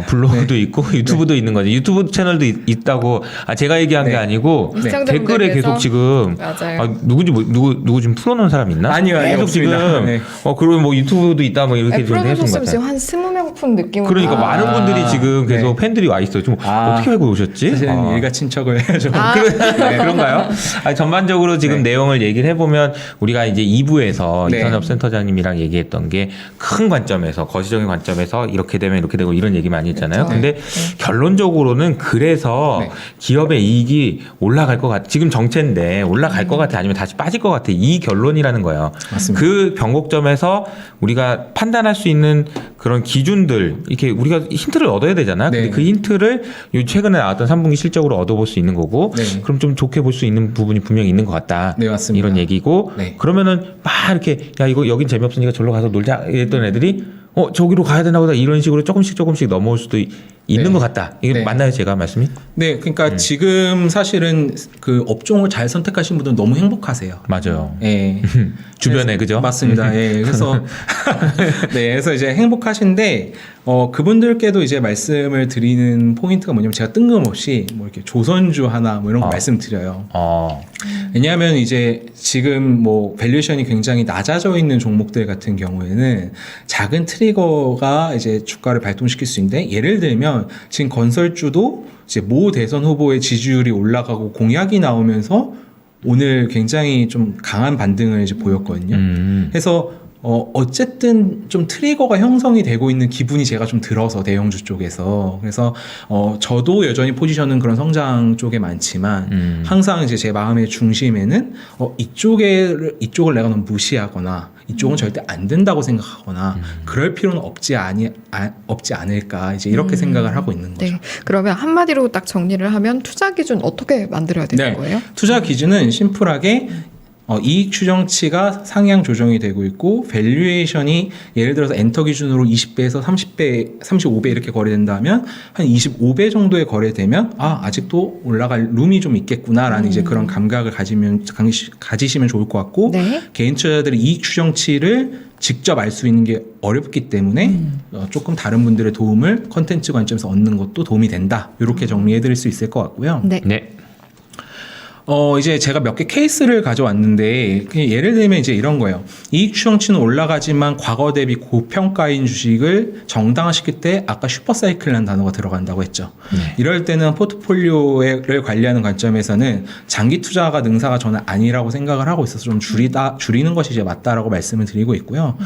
블로그도 있고 유튜브도 있는 거죠. 유튜브 채널도 있다고 제가 얘기한 게 아니고 댓글에 계속 지금 맞아요. 누구 좀 풀어놓은 사람 있나? 아니요, 계속 없습니다. 지금 네. 그러면 뭐 유튜브도 있다 뭐 이렇게 좀 해준 것 프로듀서는 지금 같아요. 한 20명품 느낌으로. 그러니까 많은 분들이 지금 계속 네. 팬들이 와 있어요. 좀 어떻게 알고 오셨지? 사실은 일가 친척을 좀 그런가요? 전반적으로 지금 내용을 얘기를 해보면 우리가 이제 2부에서 이선엽 센터장님이랑 얘기했던 게 큰 관점에서 거시적인 관점에서 이렇게 되면 이렇게 되고 이런 얘기 많이 했잖아요. 그렇죠. 근데 결론적으로는 그래서 기업의 이익이 올라갈 것 같아. 지금 정체인데 올라갈 것 같아 아니면 다시 빠질 것 같아. 이 결론이라는 거예요. 맞습니다. 그 변곡점에서 우리가 판단할 수 있는 그런 기준들 이렇게 우리가 힌트를 얻어야 되잖아. 근데 그 힌트를 최근에 나왔던 3분기 실적으로 얻어볼 수 있는 거고 그럼 좀 좋게 볼 수 있는 부분이 분명히 있는 것 같다. 네, 맞습니다. 이런 얘기고 그러면은 막 이렇게 야 이거 여긴 재미없으니까 절로 가서 놀자 이랬던 애들이 저기로 가야 되나 보다 이런 식으로 조금씩 넘어올 수도 있는 것 같다. 이게 맞나요, 제가 말씀이? 네, 그러니까 지금 사실은 그 업종을 잘 선택하신 분들은 너무 행복하세요. 맞아요. 예. 주변에 그죠? 맞습니다. 예. 그래서 그래서 이제 행복하신데 그분들께도 이제 말씀을 드리는 포인트가 뭐냐면 제가 뜬금없이 뭐 이렇게 조선주 하나 뭐 이런 거 말씀드려요. 왜냐하면 이제 지금 뭐 밸류에이션이 굉장히 낮아져 있는 종목들 같은 경우에는 작은 트리거가 이제 주가를 발동시킬 수 있는데 예를 들면 지금 건설주도 이제 모 대선 후보의 지지율이 올라가고 공약이 나오면서 오늘 굉장히 좀 강한 반등을 이제 보였거든요. 그래서 어쨌든 좀 트리거가 형성이 되고 있는 기분이 제가 좀 들어서 대형주 쪽에서 그래서 저도 여전히 포지션은 그런 성장 쪽에 많지만 항상 이제 제 마음의 중심에는 이쪽을 내가 너무 무시하거나 이쪽은 절대 안 된다고 생각하거나 그럴 필요는 없지 않을까 이제 이렇게 생각을 하고 있는 거죠. 네. 그러면 한마디로 딱 정리를 하면 투자 기준 어떻게 만들어야 되는 네. 거예요? 투자 기준은 심플하게 이익 추정치가 상향 조정이 되고 있고 밸류에이션이 예를 들어서 엔터 기준으로 20배에서 30배, 35배 이렇게 거래된다면 한 25배 정도에 거래되면 아직도 올라갈 룸이 좀 있겠구나라는 이제 그런 감각을 가지시면 좋을 것 같고 네. 개인 투자자들이 이익 추정치를 직접 알 수 있는 게 어렵기 때문에 조금 다른 분들의 도움을 컨텐츠 관점에서 얻는 것도 도움이 된다. 이렇게 정리해 드릴 수 있을 것 같고요. 네. 네. 이제 제가 몇 개 케이스를 가져왔는데, 그냥 예를 들면 이제 이런 거예요. 이익 추정치는 올라가지만 과거 대비 고평가인 주식을 정당화시킬 때 아까 슈퍼사이클이라는 단어가 들어간다고 했죠. 이럴 때는 포트폴리오를 관리하는 관점에서는 장기 투자가 능사가 저는 아니라고 생각을 하고 있어서 좀 줄이는 것이 이제 맞다라고 말씀을 드리고 있고요.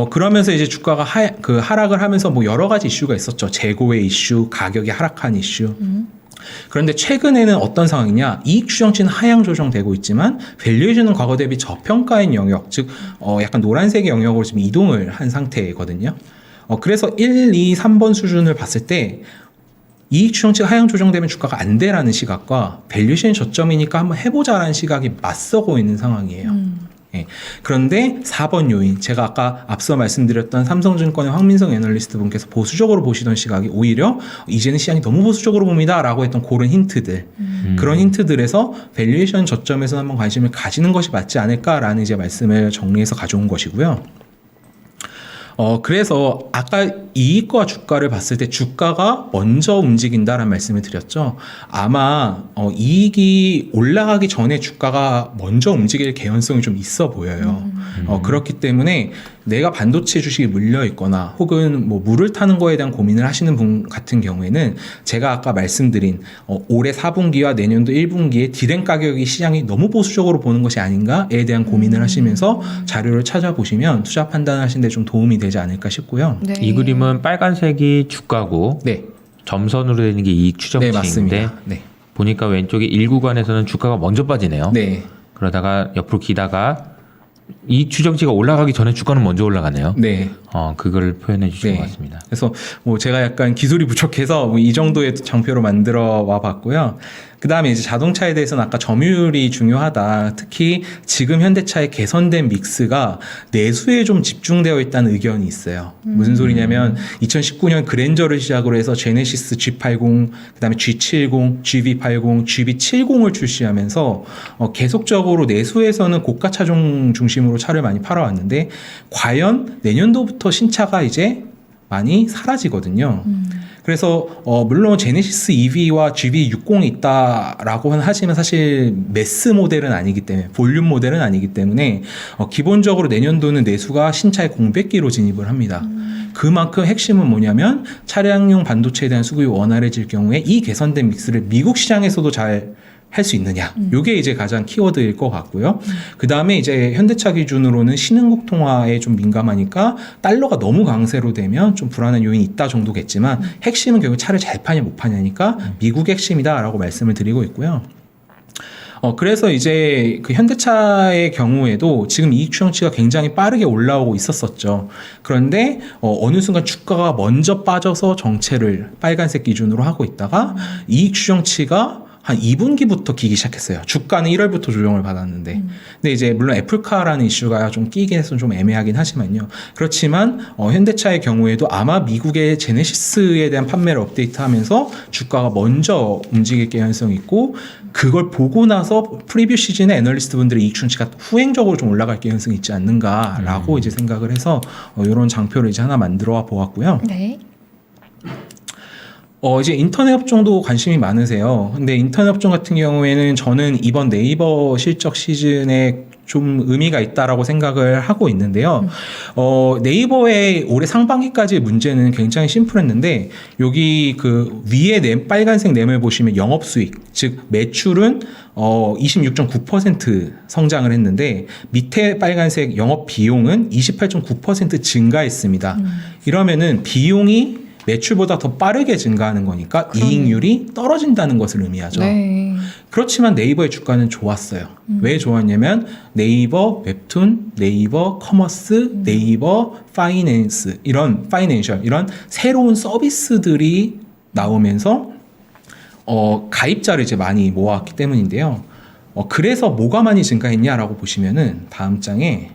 그러면서 이제 주가가 하락을 하면서 뭐 여러 가지 이슈가 있었죠. 재고의 이슈, 가격이 하락한 이슈. 그런데 최근에는 어떤 상황이냐, 이익 추정치는 하향 조정되고 있지만 밸류에이션은 과거 대비 저평가인 영역, 즉 약간 노란색의 영역으로 지금 이동을 한 상태거든요. 그래서 1, 2, 3번 수준을 봤을 때 이익 추정치가 하향 조정되면 주가가 안 돼라는 시각과 밸류에이션이 저점이니까 한번 해보자라는 시각이 맞서고 있는 상황이에요. 예. 그런데 4번 요인, 제가 아까 앞서 말씀드렸던 삼성증권의 황민성 애널리스트 분께서 보수적으로 보시던 시각이 오히려 이제는 시장이 너무 보수적으로 봅니다 라고 했던 그런 힌트들, 그런 힌트들에서 밸류에이션 저점에서 한번 관심을 가지는 것이 맞지 않을까라는 이제 말씀을 정리해서 가져온 것이고요. 그래서 아까 이익과 주가를 봤을 때 주가가 먼저 움직인다라는 말씀을 드렸죠. 아마 이익이 올라가기 전에 주가가 먼저 움직일 개연성이 좀 있어 보여요. 그렇기 때문에 내가 반도체 주식이 물려 있거나 혹은 뭐 물을 타는 거에 대한 고민을 하시는 분 같은 경우에는 제가 아까 말씀드린 올해 4분기와 내년도 1분기에 디램 가격이 시장이 너무 보수적으로 보는 것이 아닌가에 대한 고민을 하시면서 자료를 찾아보시면 투자 판단하시는 데 좀 도움이 되지 않을까 싶고요. 네. 이 그림은 빨간색이 주가고 네. 점선으로 되는 게 이익 네, 추정치인데 맞습니다. 네. 보니까 왼쪽에 1구간에서는 주가가 먼저 빠지네요. 네. 그러다가 옆으로 기다가 이익 추정치가 올라가기 전에 주가는 먼저 올라가네요. 네. 그걸 표현해 주신 네. 것 같습니다. 그래서 뭐 제가 약간 기술이 부족해서 뭐이 정도의 장표로 만들어 와 봤고요. 그 다음에 이제 자동차에 대해서는 아까 점유율이 중요하다. 특히 지금 현대차의 개선된 믹스가 내수에 좀 집중되어 있다는 의견이 있어요. 무슨 소리냐면 2019년 그랜저를 시작으로 해서 제네시스 G80, 그 다음에 G70, GV80, GV70을 출시하면서 계속적으로 내수에서는 고가 차종 중심으로 차를 많이 팔아왔는데 과연 내년도부터 신차가 이제 많이 사라지거든요. 그래서 물론 제네시스 EV와 GV60이 있다라고는 하지만 사실 매스 모델은 아니기 때문에 볼륨 모델은 아니기 때문에 기본적으로 내년도는 내수가 신차의 공백기로 진입을 합니다. 그만큼 핵심은 뭐냐면 차량용 반도체에 대한 수급이 원활해질 경우에 이 개선된 믹스를 미국 시장에서도 잘 할 수 있느냐. 요게 이제 가장 키워드일 것 같고요. 그 다음에 이제 현대차 기준으로는 신흥국 통화에 좀 민감하니까 달러가 너무 강세로 되면 좀 불안한 요인이 있다 정도겠지만 핵심은 결국 차를 잘 파냐 못 파냐니까 미국 핵심이다라고 말씀을 드리고 있고요. 그래서 이제 그 현대차의 경우에도 지금 이익 추정치가 굉장히 빠르게 올라오고 있었었죠. 그런데 어느 순간 주가가 먼저 빠져서 정체를 빨간색 기준으로 하고 있다가 이익 추정치가 한 2분기부터 끼기 시작했어요. 주가는 1월부터 조정을 받았는데. 근데 이제 물론 애플카라는 이슈가 좀 끼긴 해서 좀 애매하긴 하지만요. 그렇지만 현대차의 경우에도 아마 미국의 제네시스에 대한 판매를 업데이트하면서 주가가 먼저 움직일 개연성이 있고 그걸 보고 나서 프리뷰 시즌에 애널리스트 분들의 이익 추정치가 후행적으로 좀 올라갈 개연성이 있지 않는가라고 이제 생각을 해서 이런 장표를 이제 하나 만들어 보았고요. 네. 이제 인터넷 업종도 관심이 많으세요. 근데 인터넷 업종 같은 경우에는 저는 이번 네이버 실적 시즌에 좀 의미가 있다라고 생각을 하고 있는데요. 네이버의 올해 상반기까지의 문제는 굉장히 심플했는데 여기 그 위에 빨간색 네모를 보시면 영업 수익, 즉 매출은 26.9% 성장을 했는데 밑에 빨간색 영업 비용은 28.9% 증가했습니다. 이러면은 비용이 매출보다 더 빠르게 증가하는 거니까 이익률이 떨어진다는 것을 의미하죠. 네. 그렇지만 네이버의 주가는 좋았어요. 왜 좋았냐면 네이버 웹툰, 네이버 커머스, 네이버 파이낸셜 이런 새로운 서비스들이 나오면서 가입자를 이제 많이 모았기 때문인데요. 그래서 뭐가 많이 증가했냐라고 보시면은 다음 장에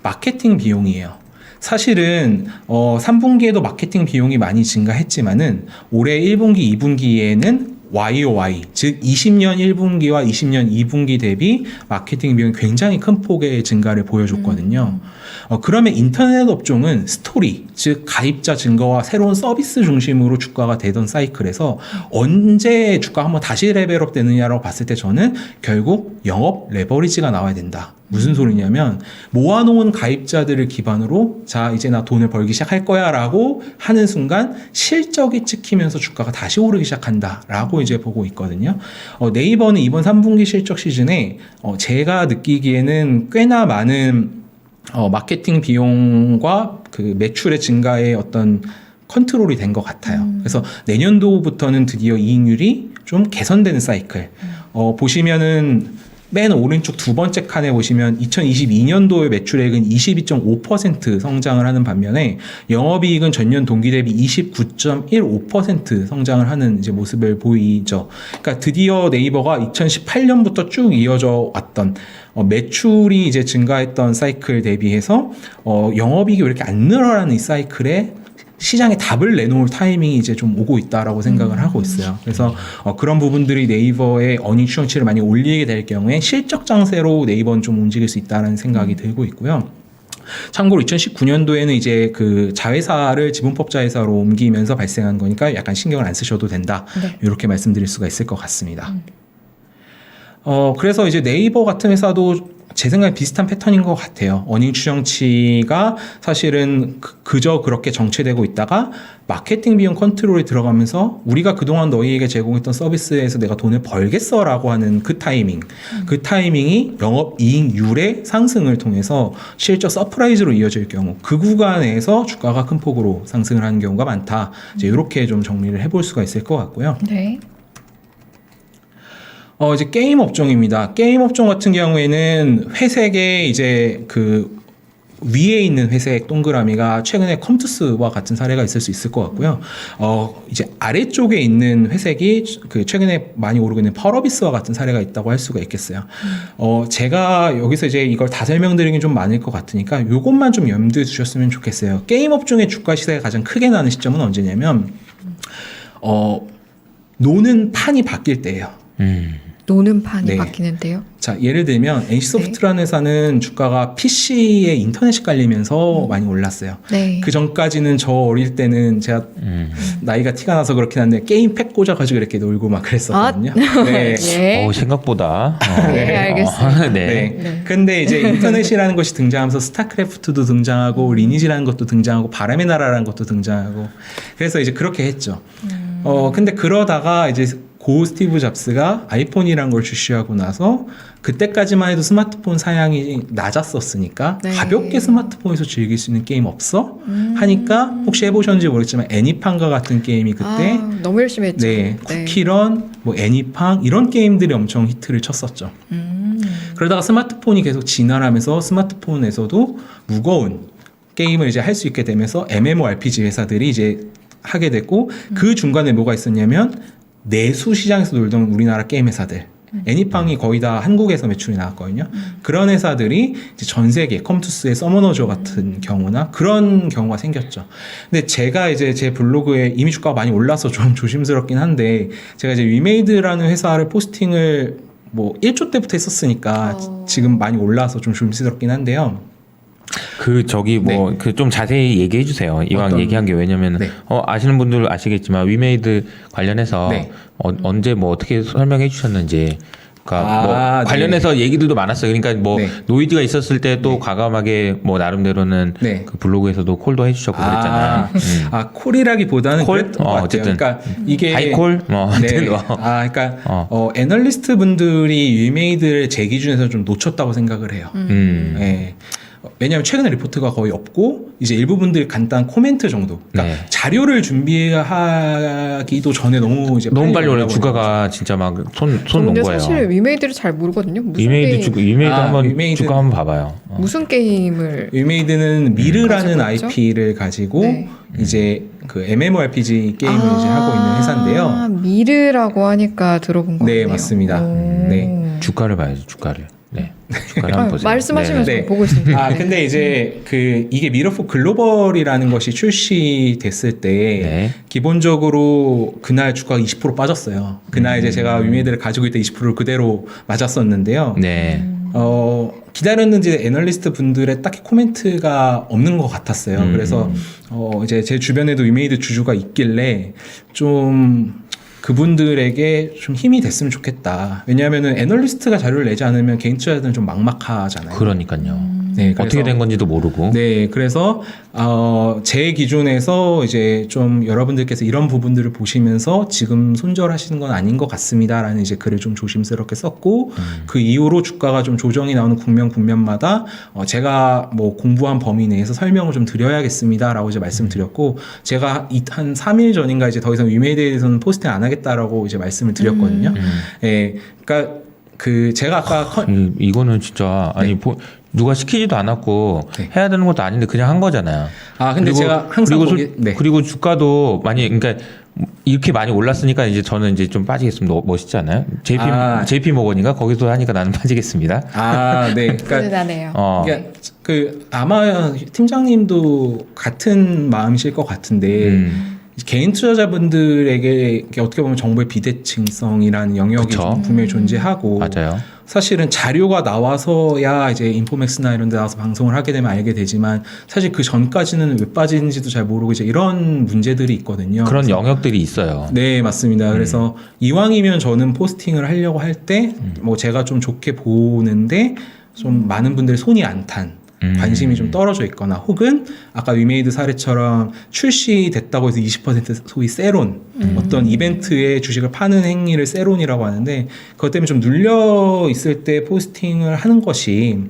마케팅 비용이에요. 사실은 3분기에도 마케팅 비용이 많이 증가했지만은 올해 1분기, 2분기에는 YOY, 즉 20년 1분기와 20년 2분기 대비 마케팅 비용이 굉장히 큰 폭의 증가를 보여줬거든요. 그러면 인터넷 업종은 스토리, 즉 가입자 증가와 새로운 서비스 중심으로 주가가 되던 사이클에서 언제 주가가 한번 다시 레벨업 되느냐라고 봤을 때 저는 결국 영업 레버리지가 나와야 된다. 무슨 소리냐면 모아놓은 가입자들을 기반으로 자 이제 나 돈을 벌기 시작할 거야 라고 하는 순간 실적이 찍히면서 주가가 다시 오르기 시작한다 라고 이제 보고 있거든요. 네이버는 이번 3분기 실적 시즌에 제가 느끼기에는 꽤나 많은 마케팅 비용과 그 매출의 증가의 어떤 컨트롤이 된 것 같아요. 그래서 내년도부터는 드디어 이익률이 좀 개선되는 사이클. 보시면은 맨 오른쪽 두 번째 칸에 보시면 2022년도의 매출액은 22.5% 성장을 하는 반면에 영업이익은 전년 동기 대비 29.15% 성장을 하는 이제 모습을 보이죠. 그러니까 드디어 네이버가 2018년부터 쭉 이어져 왔던 매출이 이제 증가했던 사이클 대비해서 영업이익이 왜 이렇게 안 늘어나는 이 사이클에 시장에 답을 내놓을 타이밍이 이제 좀 오고 있다라고 생각을 하고 있어요. 그래서 그런 부분들이 네이버의 어닝 추정치를 많이 올리게 될 경우에 실적 장세로 네이버는 좀 움직일 수 있다는 생각이 들고 있고요. 참고로 2019년도에는 이제 그 자회사를 지분법 자회사로 옮기면서 발생한 거니까 약간 신경을 안 쓰셔도 된다. 네. 이렇게 말씀드릴 수가 있을 것 같습니다. 그래서 이제 네이버 같은 회사도 제 생각에 비슷한 패턴인 것 같아요. 어닝 추정치가 사실은 그저 그렇게 정체되고 있다가 마케팅 비용 컨트롤이 들어가면서 우리가 그동안 너희에게 제공했던 서비스에서 내가 돈을 벌겠어라고 하는 그 타이밍, 그 타이밍이 영업이익률의 상승을 통해서 실적 서프라이즈로 이어질 경우 그 구간에서 주가가 큰 폭으로 상승을 하는 경우가 많다. 이제 이렇게 좀 정리를 해볼 수가 있을 것 같고요. 네. 이제 게임 업종입니다. 게임 업종 같은 경우에는 회색의 이제 그 위에 있는 회색 동그라미가 최근에 컴투스와 같은 사례가 있을 수 있을 것 같고요. 이제 아래쪽에 있는 회색이 그 최근에 많이 오르고 있는 펄어비스와 같은 사례가 있다고 할 수가 있겠어요. 제가 여기서 이제 이걸 다 설명드리긴 좀 많을 것 같으니까 요것만 좀 염두에 두셨으면 좋겠어요. 게임 업종의 주가 시세가 가장 크게 나는 시점은 언제냐면, 노는 판이 바뀔 때예요. 노는 판이 네. 바뀌는데요. 자, 예를 들면 NC소프트라는 회사는 주가가 PC에 인터넷이 깔리면서 많이 올랐어요. 네. 그 전까지는 저 어릴 때는 제가 나이가 티가 나서 그렇긴 한데 게임팩 꽂아가지고 이렇게 놀고 막 그랬었거든요. 네. 예. 생각보다. 네, 알겠습니다. 네. 네. 네. 근데 이제 인터넷이라는 것이 등장하면서 스타크래프트도 등장하고 리니지라는 것도 등장하고 바람의 나라라는 것도 등장하고 그래서 이제 그렇게 했죠. 근데 그러다가 이제 고 스티브 잡스가 아이폰이란 걸 출시하고 나서 그때까지만 해도 스마트폰 사양이 낮았었으니까 네. 가볍게 스마트폰에서 즐길 수 있는 게임 없어? 하니까 혹시 해보셨는지 모르겠지만 애니팡과 같은 게임이 그때 너무 열심히 했죠. 네, 쿠키런, 뭐 애니팡 이런 게임들이 엄청 히트를 쳤었죠. 그러다가 스마트폰이 계속 진화하면서 스마트폰에서도 무거운 게임을 이제 할 수 있게 되면서 MMORPG 회사들이 이제 하게 됐고 그 중간에 뭐가 있었냐면 내수 시장에서 놀던 우리나라 게임 회사들 애니팡이 거의 다 한국에서 매출이 나왔거든요. 그런 회사들이 이제 전 세계 컴투스의 서머너즈 같은 경우나 그런 경우가 생겼죠. 근데 제가 이제 제 블로그에 이미 주가가 많이 올라서 좀 조심스럽긴 한데 제가 이제 위메이드라는 회사를 포스팅을 뭐 1조 때부터 했었으니까 지금 많이 올라서 좀 조심스럽긴 한데요. 그 저기 뭐 그 좀 자세히 얘기해 주세요. 이왕 얘기한 게 왜냐면 네. 아시는 분들 아시겠지만 위메이드 관련해서 네. 언제 뭐 어떻게 설명해 주셨는지 그러니까 뭐 네. 관련해서 얘기들도 많았어요. 그러니까 뭐 네. 노이즈가 있었을 때 또 과감하게 뭐 나름대로는 네. 그 블로그에서도 콜도 해주셨고 그랬잖아요. 콜이라기보다는 콜? 그랬던 것 같아요. 어쨌든. 그러니까 이게 하이콜? 네. 뭐. 그러니까 애널리스트 분들이 위메이드를 제 기준에서 좀 놓쳤다고 생각을 해요. 네. 왜냐하면 최근에 리포트가 거의 없고 이제 일부 분들이 간단한 코멘트 정도. 그러니까 네. 자료를 준비하기도 전에 너무 이제 너무 빨리 올라 올라버린 주가가 진짜 막 손 놓은 근데 거예요. 사실 위메이드를 잘 모르거든요. 무슨 위메이드 게임, 위메이드 한번 위메이드. 주가 한번 봐봐요. 무슨 게임을 위메이드는 미르라는 가지고 있죠? IP를 가지고 네. 이제 그 MMORPG 게임을 이제 하고 있는 회사인데요. 미르라고 하니까 들어본 것 네, 같네요. 맞습니다. 오. 네. 주가를 봐야죠. 주가를. 네. 주가를 한번 보세요. 말씀하시면서 네. 보고 있습니다. 네. 근데 이제 그 이게 미러포 글로벌이라는 것이 출시됐을 때 네. 기본적으로 그날 주가가 20% 빠졌어요. 그날 이제 제가 위메이드를 가지고 있던 20%를 그대로 맞았었는데요. 네. 기다렸는지 애널리스트 분들의 딱히 코멘트가 없는 것 같았어요. 그래서 이제 제 주변에도 위메이드 주주가 있길래 좀 그분들에게 좀 힘이 됐으면 좋겠다. 왜냐하면은 애널리스트가 자료를 내지 않으면 개인 투자자들은 좀 막막하잖아요. 그러니까요. 네, 어떻게 된 건지도 모르고. 네, 그래서 제 기준에서 이제 좀 여러분들께서 이런 부분들을 보시면서 지금 손절하시는 건 아닌 것 같습니다라는 이제 글을 좀 조심스럽게 썼고 그 이후로 주가가 좀 조정이 나오는 국면마다 제가 뭐 공부한 범위 내에서 설명을 좀 드려야겠습니다라고 이제 말씀드렸고 제가 한 3일 전인가 이제 더 이상 위메이드에 대해서는 포스팅 안 하겠다라고 이제 말씀을 드렸거든요. 예, 그러니까 그 제가 아까 이거는 진짜 아니 누가 시키지도 않았고 네. 해야 되는 것도 아닌데 그냥 한 거잖아요. 근데 제가 항상 그리고 주가도 많이 그러니까 이렇게 많이 올랐으니까 이제 저는 이제 좀 빠지겠습니다. 멋있지 않아요? JP 모건인가 거기서 하니까 나는 빠지겠습니다. 네. 그러니까 든든하네요. 그러니까 그 아마 팀장님도 같은 마음이실 것 같은데 개인 투자자분들에게 이게 어떻게 보면 정보의 비대칭성이라는 영역이 그쵸. 좀 분명히 존재하고 맞아요. 사실은 자료가 나와서야 이제 인포맥스나 이런 데 나와서 방송을 하게 되면 알게 되지만 사실 그 전까지는 왜 빠지는지도 잘 모르고 이제 이런 문제들이 있거든요. 그런 그래서 영역들이 있어요. 네, 맞습니다. 그래서 이왕이면 저는 포스팅을 하려고 할 때 뭐 제가 좀 좋게 보는데 좀 많은 분들이 손이 안 탄 관심이 좀 떨어져 있거나 혹은 아까 위메이드 사례처럼 출시됐다고 해서 20% 소위 세론 어떤 이벤트에 주식을 파는 행위를 세론이라고 하는데 그것 때문에 좀 눌려 있을 때 포스팅을 하는 것이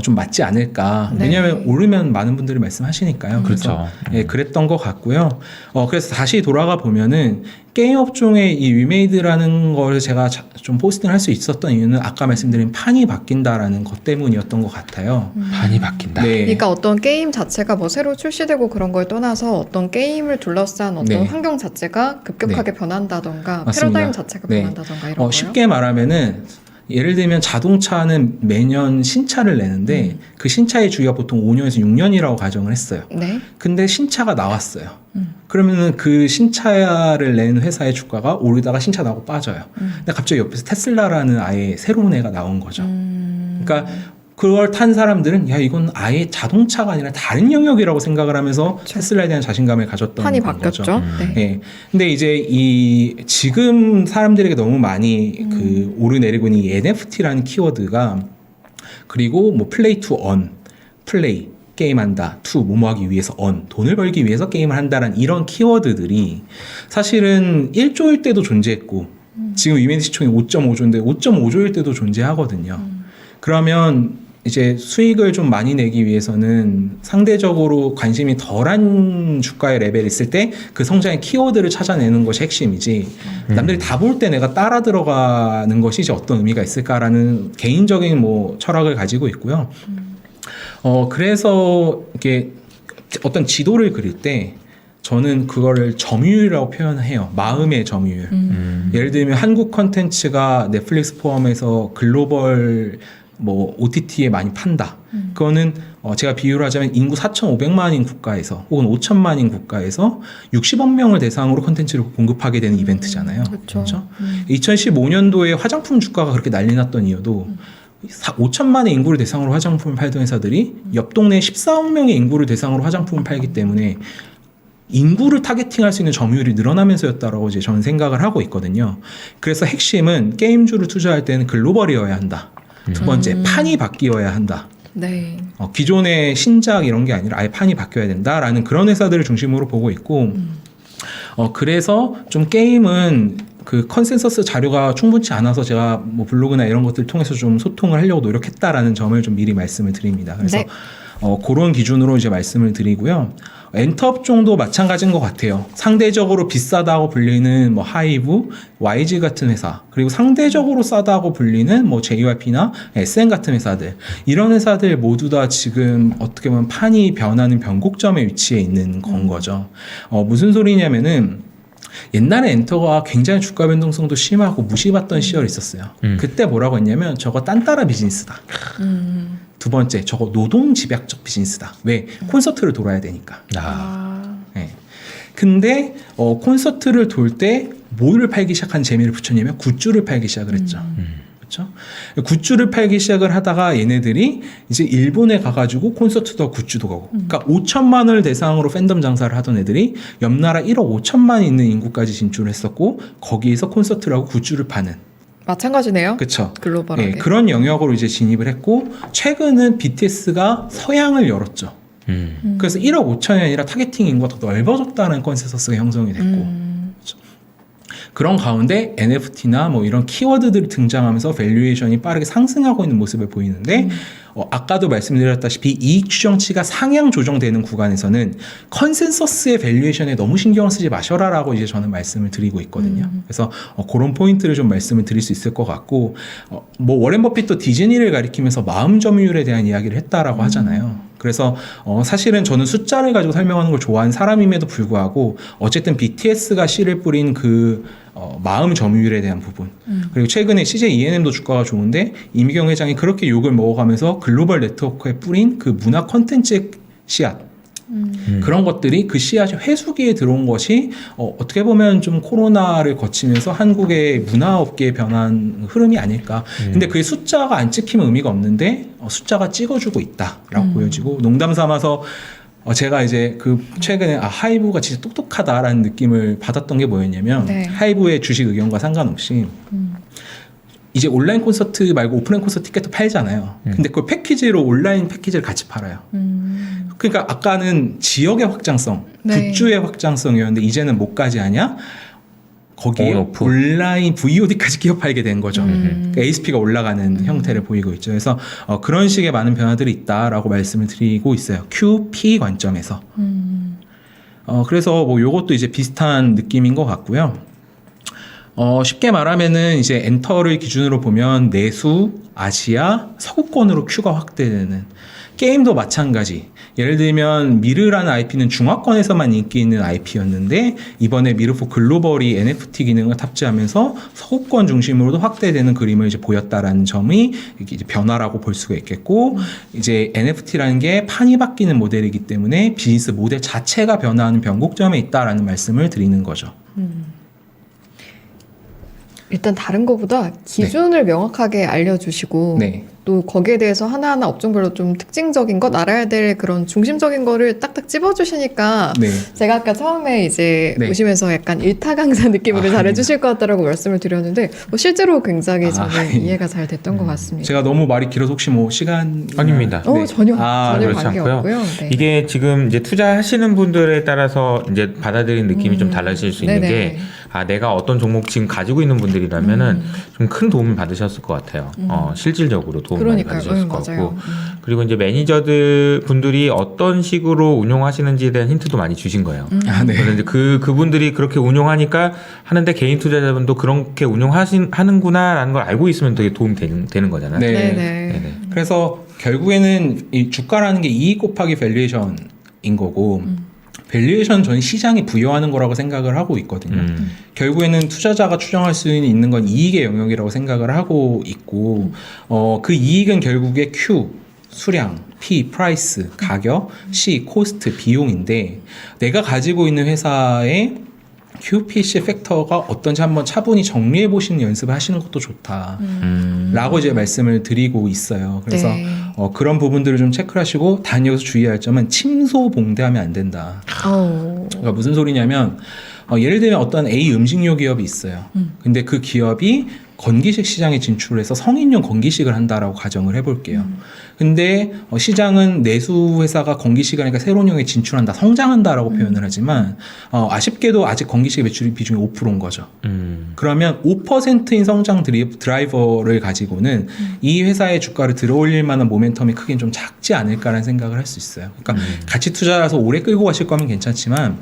좀 맞지 않을까. 네. 왜냐하면 오르면 많은 분들이 말씀하시니까요. 그래서 그렇죠. 예, 그랬던 것 같고요. 그래서 다시 돌아가 보면은 게임 업종의 이 위메이드라는 걸 제가 좀 포스팅을 할 수 있었던 이유는 아까 말씀드린 판이 바뀐다라는 것 때문이었던 것 같아요. 판이 바뀐다. 네. 그러니까 어떤 게임 자체가 뭐 새로 출시되고 그런 걸 떠나서 어떤 게임을 둘러싼 어떤 네. 환경 자체가 급격하게 변한다던가 맞습니다. 패러다임 자체가 네. 변한다던가 이런 거요. 쉽게 말하면은 예를 들면 자동차는 매년 신차를 내는데 그 신차의 주기가 보통 5년에서 6년이라고 가정을 했어요. 네. 근데 신차가 나왔어요. 그러면은 그 신차를 낸 회사의 주가가 오르다가 신차 나오고 빠져요. 근데 갑자기 옆에서 테슬라라는 아예 새로운 애가 나온 거죠. 그러니까 그걸 탄 사람들은 야 이건 아예 자동차가 아니라 다른 영역이라고 생각을 하면서 그렇죠. 테슬라에 대한 자신감을 가졌던 판이 거죠. 바뀌었죠. 네. 네. 근데 이제 지금 사람들에게 너무 많이 그 오르내리고 있는 이 NFT라는 키워드가 그리고 뭐 플레이 투 언, 플레이 게임한다, 투 뭐뭐하기 위해서 언, 돈을 벌기 위해서 게임을 한다라는 이런 키워드들이 사실은 1조일 때도 존재했고 지금 위메이드 시총이 5.5조인데 5.5조일 때도 존재하거든요. 그러면 이제 수익을 좀 많이 내기 위해서는 상대적으로 관심이 덜한 주가의 레벨이 있을 때 그 성장의 키워드를 찾아내는 것이 핵심이지 남들이 다 볼 때 내가 따라 들어가는 것이 이제 어떤 의미가 있을까라는 개인적인 뭐 철학을 가지고 있고요. 그래서 이게 어떤 지도를 그릴 때 저는 그거를 점유율이라고 표현해요. 마음의 점유율. 예를 들면 한국 컨텐츠가 넷플릭스 포함해서 글로벌 뭐 OTT에 많이 판다. 그거는 제가 비유를 하자면 인구 4,500만인 국가에서 혹은 5천만인 국가에서 60억 명을 대상으로 컨텐츠를 공급하게 되는 이벤트잖아요. 그렇죠. 2015년도에 화장품 주가가 그렇게 난리 났던 이유도 5천만의 인구를 대상으로 화장품을 팔던 회사들이 옆 동네 14억 명의 인구를 대상으로 화장품을 팔기 때문에 인구를 타겟팅할 수 있는 점유율이 늘어나면서였다라고 이제 저는 생각을 하고 있거든요. 그래서 핵심은 게임주를 투자할 때는 글로벌이어야 한다. 두 번째, 판이 바뀌어야 한다. 네. 기존의 신작 이런 게 아니라 아예 판이 바뀌어야 된다라는 그런 회사들을 중심으로 보고 있고, 그래서 좀 게임은 그 컨센서스 자료가 충분치 않아서 제가 뭐 블로그나 이런 것들 통해서 좀 소통을 하려고 노력했다라는 점을 좀 미리 말씀을 드립니다. 그래서 네. 그런 기준으로 이제 말씀을 드리고요. 엔터업종도 마찬가지인 것 같아요. 상대적으로 비싸다고 불리는 뭐 하이브, YG 같은 회사, 그리고 상대적으로 싸다고 불리는 뭐 JYP나 SN 같은 회사들, 이런 회사들 모두 다 지금 어떻게 보면 판이 변하는 변곡점에 위치해 있는 건 거죠. 무슨 소리냐면은 옛날에 엔터가 굉장히 주가 변동성도 심하고 무시받던 시절이 있었어요. 그때 뭐라고 했냐면 저거 딴따라 비즈니스다. 두 번째, 저거 노동 집약적 비즈니스다. 왜? 콘서트를 돌아야 되니까. 네. 근데 콘서트를 돌 때 뭐를 팔기 시작한 재미를 붙였냐면 굿즈를 팔기 시작을 했죠. 그렇죠? 굿즈를 팔기 시작을 하다가 얘네들이 이제 일본에 가가지고 콘서트도 굿즈도 가고, 그러니까 5천만 원을 대상으로 팬덤 장사를 하던 애들이 옆 나라 1억 5천만 있는 인구까지 진출을 했었고, 거기에서 콘서트를 하고 굿즈를 파는. 마찬가지네요. 그렇죠. 글로벌하게. 네, 그런 영역으로 이제 진입을 했고, 최근은 BTS가 서양을 열었죠. 그래서 1억 5천이 아니라 타겟팅 인구가 더 넓어졌다는 컨센서스가 형성이 됐고, 그런 가운데 NFT나 뭐 이런 키워드들이 등장하면서 밸류에이션이 빠르게 상승하고 있는 모습을 보이는데, 아까도 말씀드렸다시피 이익 추정치가 상향 조정되는 구간에서는 컨센서스의 밸류에이션에 너무 신경을 쓰지 마셔라라고 이제 저는 말씀을 드리고 있거든요. 그래서 그런 포인트를 좀 말씀을 드릴 수 있을 것 같고, 뭐 워렌 버핏도 디즈니를 가리키면서 마음 점유율에 대한 이야기를 했다라고 하잖아요. 그래서 사실은 저는 숫자를 가지고 설명하는 걸 좋아하는 사람임에도 불구하고 어쨌든 BTS가 씨를 뿌린 그 마음 점유율에 대한 부분, 그리고 최근에 CJ ENM도 주가가 좋은데 이미경 회장이 그렇게 욕을 먹어가면서 글로벌 네트워크에 뿌린 그 문화 콘텐츠의 씨앗, 그런 것들이 그 씨앗이 회수기에 들어온 것이 어떻게 보면 좀 코로나를 거치면서 한국의 문화업계에 변한 흐름이 아닐까. 근데 그게 숫자가 안 찍히면 의미가 없는데 숫자가 찍어주고 있다라고 보여지고, 농담 삼아서 제가 이제 그 최근에 하이브가 진짜 똑똑하다라는 느낌을 받았던 게 뭐였냐면, 네. 하이브의 주식 의견과 상관없이 이제 온라인 콘서트 말고 오프라인 콘서트 티켓도 팔잖아요. 근데 그걸 패키지로 온라인 패키지를 같이 팔아요. 그러니까 아까는 지역의 확장성, 네. 굿즈의 확장성이었는데 이제는 뭐까지 하냐? 거기에 온오프. 온라인 VOD까지 끼워팔게 된 거죠. 그러니까 ASP가 올라가는 형태를 보이고 있죠. 그래서 그런 식의 많은 변화들이 있다라고 말씀을 드리고 있어요. QP 관점에서. 그래서 뭐 요것도 이제 비슷한 느낌인 것 같고요. 쉽게 말하면은 이제 엔터를 기준으로 보면 내수, 아시아, 서구권으로 큐가 확대되는, 게임도 마찬가지. 예를 들면 미르라는 IP는 중화권에서만 인기 있는 IP였는데 이번에 미르4 글로벌이 NFT 기능을 탑재하면서 서구권 중심으로도 확대되는 그림을 이제 보였다라는 점이 이제 변화라고 볼 수가 있겠고, 이제 NFT라는 게 판이 바뀌는 모델이기 때문에 비즈니스 모델 자체가 변화하는 변곡점에 있다라는 말씀을 드리는 거죠. 일단 다른 것보다 기준을 명확하게 알려주시고 네. 또 거기에 대해서 하나하나 업종별로 좀 특징적인 것, 알아야 될 그런 중심적인 거를 딱딱 찝어주시니까 네. 제가 아까 처음에 이제 네. 오시면서 약간 일타 강사 느낌으로 잘해주실 것 같다라고 말씀을 드렸는데 실제로 굉장히 저는 이해가 잘 됐던 것 같습니다. 제가 너무 말이 길어서 혹시 뭐 시간 아닙니다. 네. 전혀 그렇지 관계 않고요. 없고요. 네. 이게 지금 이제 투자하시는 분들에 따라서 이제 받아들이는 느낌이 좀 달라질 수 있는 네네. 게, 내가 어떤 종목 지금 가지고 있는 분들이라면은 좀 큰 도움을 받으셨을 것 같아요. 실질적으로 도움을 많이 그러니까요. 받으셨을 것 맞아요. 같고, 그리고 이제 매니저들 분들이 어떤 식으로 운용하시는지에 대한 힌트도 많이 주신 거예요. 네. 그래서 이제 그분들이 그렇게 운용하니까 하는데 개인 투자자분도 그렇게 운용하는구나라는 걸 알고 있으면 되게 도움이 되는 거잖아요. 네. 네네. 네네. 그래서 결국에는 이 주가라는 게 이익 곱하기 밸류에이션인 거고, 밸류에이션 저는 시장이 부여하는 거라고 생각을 하고 있거든요. 결국에는 투자자가 추정할 수 있는 건 이익의 영역이라고 생각을 하고 있고, 그 이익은 결국에 Q, 수량, P, 프라이스, 가격, C, 코스트, 비용인데, 내가 가지고 있는 회사의 QPC 팩터가 어떤지 한번 차분히 정리해 보시는 연습을 하시는 것도 좋다. 라고 이제 말씀을 드리고 있어요. 그래서 네. 그런 부분들을 좀 체크를 하시고 단 여기서 주의할 점은 침소봉대하면 안 된다. 그러니까 무슨 소리냐면 예를 들면 어떤 A 음식료 기업이 있어요. 근데 그 기업이 건기식 시장에 진출해서 성인용 건기식을 한다라고 가정을 해볼게요. 근데 시장은 내수 회사가 건기식을 하니까 새로운 용에 진출한다, 성장한다라고 표현을 하지만 아쉽게도 아직 건기식 매출 비중이 5%인 거죠. 그러면 5%인 성장 드라이버를 가지고는 이 회사의 주가를 들어올릴 만한 모멘텀이 크긴 좀 작지 않을까라는 생각을 할 수 있어요. 그러니까 가치 투자라서 오래 끌고 가실 거면 괜찮지만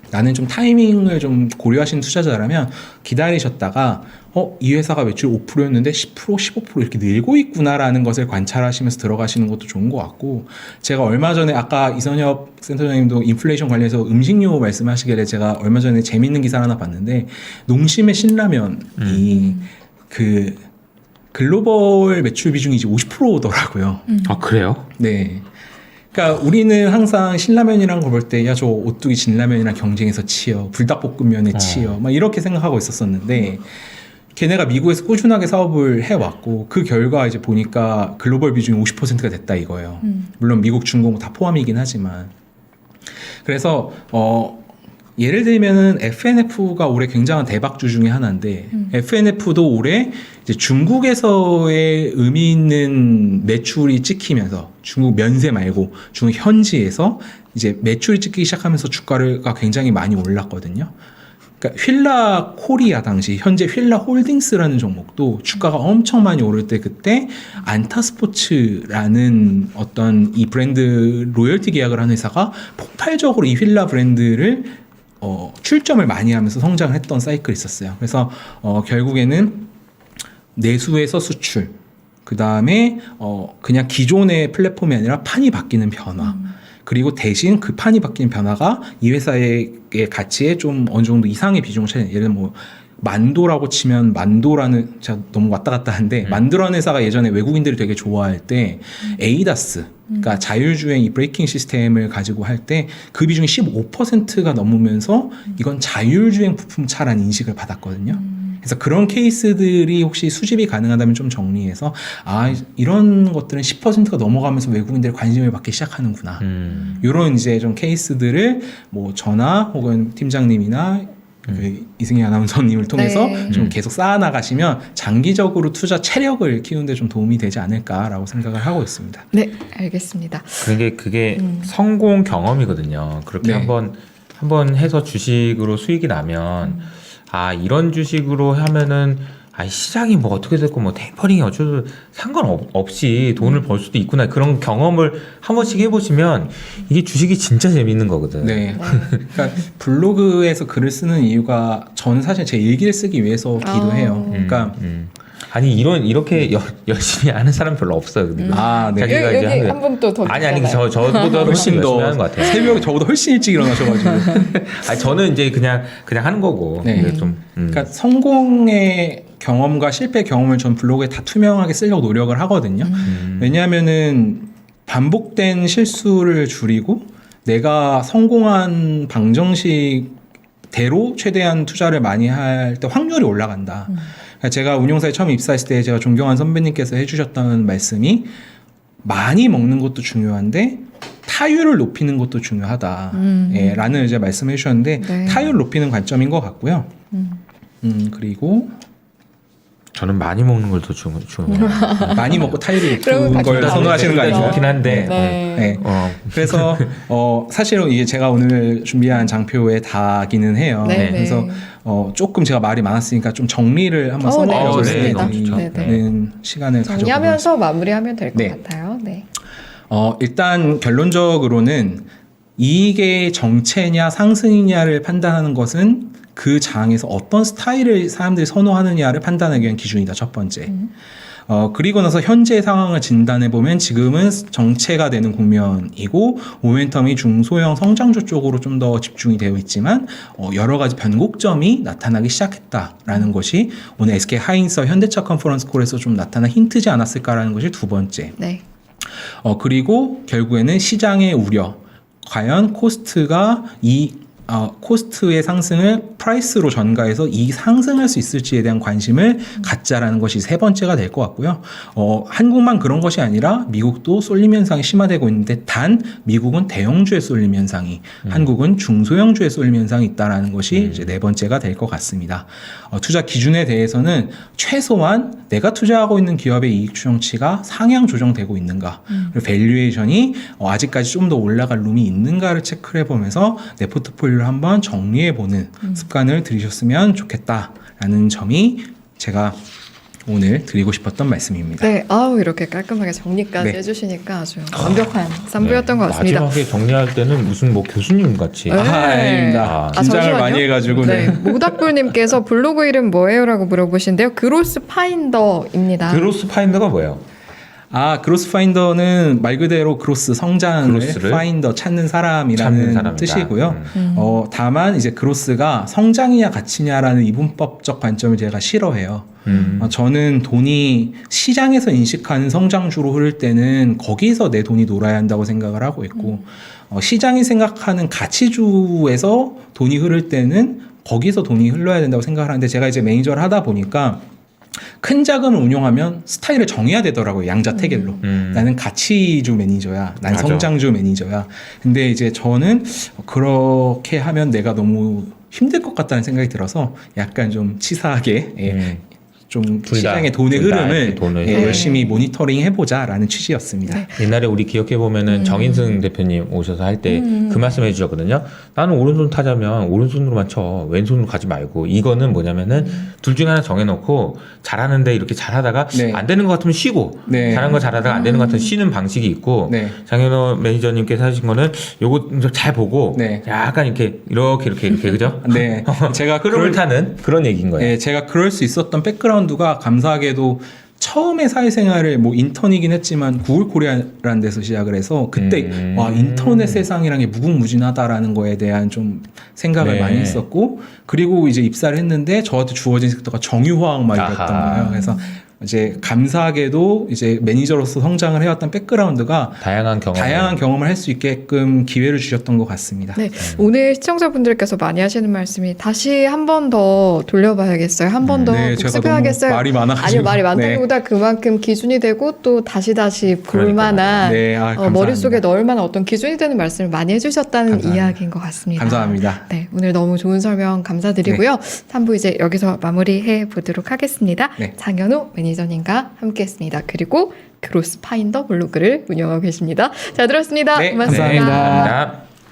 나는 좀 타이밍을 좀 고려하시는 투자자라면 기다리셨다가 이 회사가 매출 5%였는데 10%, 15% 이렇게 늘고 있구나라는 것을 관찰하시면서 들어가시는 것도 좋은 것 같고, 제가 얼마 전에 아까 이선엽 센터장님도 인플레이션 관련해서 음식료 말씀하시길래 제가 얼마 전에 재밌는 기사 하나 봤는데 농심의 신라면이 그 글로벌 매출 비중이 이제 50%더라고요. 아 그래요? 네. 그러니까 우리는 항상 신라면이란 걸 볼 때 야 저 오뚜기 진라면이랑 경쟁해서 치여, 불닭볶음면에 치여 막 이렇게 생각하고 있었었는데 걔네가 미국에서 꾸준하게 사업을 해왔고 그 결과 이제 보니까 글로벌 비중이 50%가 됐다 이거예요. 물론 미국, 중국 다 포함이긴 하지만. 그래서 예를 들면은 FNF가 올해 굉장한 대박주 중에 하나인데 FNF도 올해 이제 중국에서의 의미 있는 매출이 찍히면서 중국 면세 말고 중국 현지에서 이제 매출이 찍히기 시작하면서 주가가 굉장히 많이 올랐거든요. 그러니까 휠라 코리아 당시 현재 휠라 홀딩스라는 종목도 주가가 엄청 많이 오를 때 그때 안타스포츠라는 어떤 이 브랜드 로열티 계약을 한 회사가 폭발적으로 이 휠라 브랜드를 출점을 많이 하면서 성장을 했던 사이클이 있었어요. 그래서 결국에는 내수에서 수출, 그 다음에 그냥 기존의 플랫폼이 아니라 판이 바뀌는 변화, 그리고 대신 그 판이 바뀌는 변화가 이 회사의 가치에 좀 어느 정도 이상의 비중을 차지해요. 예를 들면 뭐 만도라고 치면 만도라는, 제가 너무 왔다 갔다 하는데 만도라는 회사가 예전에 외국인들이 되게 좋아할 때 에이다스, 그러니까 자율주행 이 브레이킹 시스템을 가지고 할 때 그 비중이 15%가 넘으면서 이건 자율주행 부품차라는 인식을 받았거든요. 그래서 그런 케이스들이 혹시 수집이 가능하다면 좀 정리해서 이런 것들은 10%가 넘어가면서 외국인들이 관심을 받기 시작하는구나. 이런 이제 좀 케이스들을 뭐 저나 혹은 팀장님이나 그 이승희 아나운서님을 통해서 네. 좀 계속 쌓아나가시면 장기적으로 투자 체력을 키우는데 좀 도움이 되지 않을까라고 생각을 하고 있습니다. 네, 알겠습니다. 그게 성공 경험이거든요. 그렇게 네. 한번 해서 주식으로 수익이 나면 이런 주식으로 하면은 시장이 뭐 어떻게 됐고 뭐 테이퍼링이 어쩌고 상관없이 돈을 벌 수도 있구나, 그런 경험을 한 번씩 해보시면 이게 주식이 진짜 재밌는 거거든. 네. 그러니까 블로그에서 글을 쓰는 이유가 저는 사실 제 일기를 쓰기 위해서기도 해요. 그러니까 아니 이렇게 열심히 하는 사람 별로 없어요. 근데 네. 자기가 이제 여기 한 분 또 더 아니 저보다 훨씬 열심히 하는 것 같아요. 새벽에 저보다 훨씬 일찍 일어나셔가지고. 저는 이제 그냥 하는 거고. 네. 근데 좀 그러니까 성공의 경험과 실패 경험을 전 블로그에 다 투명하게 쓰려고 노력을 하거든요. 왜냐하면은 반복된 실수를 줄이고 내가 성공한 방정식대로 최대한 투자를 많이 할 때 확률이 올라간다. 그러니까 제가 운용사에 처음 입사했을 때 제가 존경한 선배님께서 해주셨던 말씀이 많이 먹는 것도 중요한데 타율을 높이는 것도 중요하다. 라는 이제 말씀을 해주셨는데 네. 타율 높이는 관점인 것 같고요. 그리고 저는 많이 먹는 걸 더 중요해요. 많이 먹고 타율이 그러면 높은 걸 같이 선호하시는 거 나눠요. 아니죠? 좋긴 한데. 네. 네. 그래서 사실은 이게 제가 오늘 준비한 장표에 다기는 해요. 네, 그래서 조금 제가 말이 많았으니까 좀 정리를 한번 네, 써내려고 좋습니다. 드리는 시간을 가져보겠습니다. 정리하면서 마무리하면 될 것 네. 같아요. 네. 일단 결론적으로는 이익의 정체냐 상승이냐를 판단하는 것은 그 장에서 어떤 스타일을 사람들이 선호하느냐를 판단하기 위한 기준이다, 첫 번째. 그리고 나서 현재 상황을 진단해 보면 지금은 정체가 되는 국면이고 모멘텀이 중소형 성장주 쪽으로 좀 더 집중이 되어 있지만 여러 가지 변곡점이 나타나기 시작했다라는 것이 오늘 SK 하이닉스와 현대차 컨퍼런스 콜에서 좀 나타난 힌트지 않았을까라는 것이 두 번째. 네. 그리고 결국에는 시장의 우려, 과연 코스트가 이 코스트의 상승을 프라이스로 전가해서 이 상승할 수 있을지에 대한 관심을 갖자라는 것이 세 번째가 될 것 같고요. 한국만 그런 것이 아니라 미국도 쏠림 현상이 심화되고 있는데 단 미국은 대형주의 쏠림 현상이 한국은 중소형주의 쏠림 현상이 있다라는 것이 이제 네 번째가 될 것 같습니다. 투자 기준에 대해서는 최소한 내가 투자하고 있는 기업의 이익 추정치가 상향 조정되고 있는가, 그리고 밸류에이션이 아직까지 좀 더 올라갈 룸이 있는가를 체크를 해보면서 내 포트폴리오를 한번 정리해보는 습관을 들이셨으면 좋겠다라는 점이 제가 오늘 드리고 싶었던 말씀입니다. 네, 아우 이렇게 깔끔하게 정리까지 네. 해주시니까 아주 완벽한 3부였던 것 같습니다. 마지막에 정리할 때는 무슨 뭐 교수님 같이. 네. 아닙니다. 긴장을 잠시만요. 많이 해가지고. 네. 모닥불님께서 블로그 이름 뭐예요?라고 물어보신데요. 그로스 파인더입니다. 그로스 파인더가 뭐예요? 그로스 파인더는 말 그대로 그로스 성장을 그로스를 파인더 찾는 사람이라는 찾는 사람이다. 뜻이고요. 다만 이제 그로스가 성장이냐 가치냐라는 이분법적 관점을 제가 싫어해요. 저는 돈이 시장에서 인식하는 성장주로 흐를 때는 거기서 내 돈이 놀아야 한다고 생각을 하고 있고 시장이 생각하는 가치주에서 돈이 흐를 때는 거기서 돈이 흘러야 된다고 생각을 하는데 제가 이제 매니저를 하다 보니까 큰 자금을 운용하면 스타일을 정해야 되더라고요. 양자택일로. 나는 가치주 매니저야. 난 맞아. 성장주 매니저야. 근데 이제 저는 그렇게 하면 내가 너무 힘들 것 같다는 생각이 들어서 약간 좀 치사하게 좀 둘 다, 시장의 돈의 둘다 흐름을 이렇게 돈을 열심히 모니터링 해보자라는 취지였습니다. 네. 옛날에 우리 기억해 보면은 정인승 대표님 오셔서 할 때 그 말씀해 주셨거든요. 나는 오른손 타자면 오른손으로만 쳐. 왼손으로 가지 말고. 이거는 뭐냐면은 둘 중에 하나 정해놓고 잘하는데 이렇게 잘하다가 네. 안 되는 것 같으면 쉬고 네. 잘하는 거 잘하다가 안 되는 것 같으면 쉬는 방식이 있고 네. 장현호 매니저님께서 하신 거는 요거 좀 잘 보고 네. 약간 이렇게 그죠? 네, 제가 흐름을 타는 그런 얘기인 거예요. 네, 제가 그럴 수 있었던 백그라운드가 감사하게도 처음에 사회생활을 뭐 인턴이긴 했지만 구글 코리아라는 데서 시작을 해서 그때 와 인터넷 세상이란 게 무궁무진하다라는 거에 대한 좀 생각을 네. 많이 했었고 그리고 이제 입사를 했는데 저한테 주어진 섹터가 정유화학 막 이랬던 아하. 거예요. 그래서 이제 감사하게도 이제 매니저로서 성장을 해왔던 백그라운드가 다양한 경험을 할 수 있게끔 기회를 주셨던 것 같습니다. 네, 오늘 시청자분들께서 많이 하시는 말씀이 다시 한 번 더 돌려봐야겠어요. 한 번 더 네, 제가 복습해야겠어요. 너무 말이 많아가지고. 아니요, 말이 네. 많다기보다 그만큼 기준이 되고 또 다시 볼만한 네, 감사합니다. 머릿속에 넣을 만한 어떤 기준이 되는 말씀을 많이 해주셨다는 감사합니다. 이야기인 것 같습니다. 감사합니다. 네, 오늘 너무 좋은 설명 감사드리고요. 3부 이제 여기서 마무리해 보도록 하겠습니다. 네. 장현우 매니저님과 함께했습니다. 그리고 그로스 파인더 블로그를 운영하고 계십니다. 잘 들었습니다. 네, 고맙습니다. 감사합니다. 감사합니다.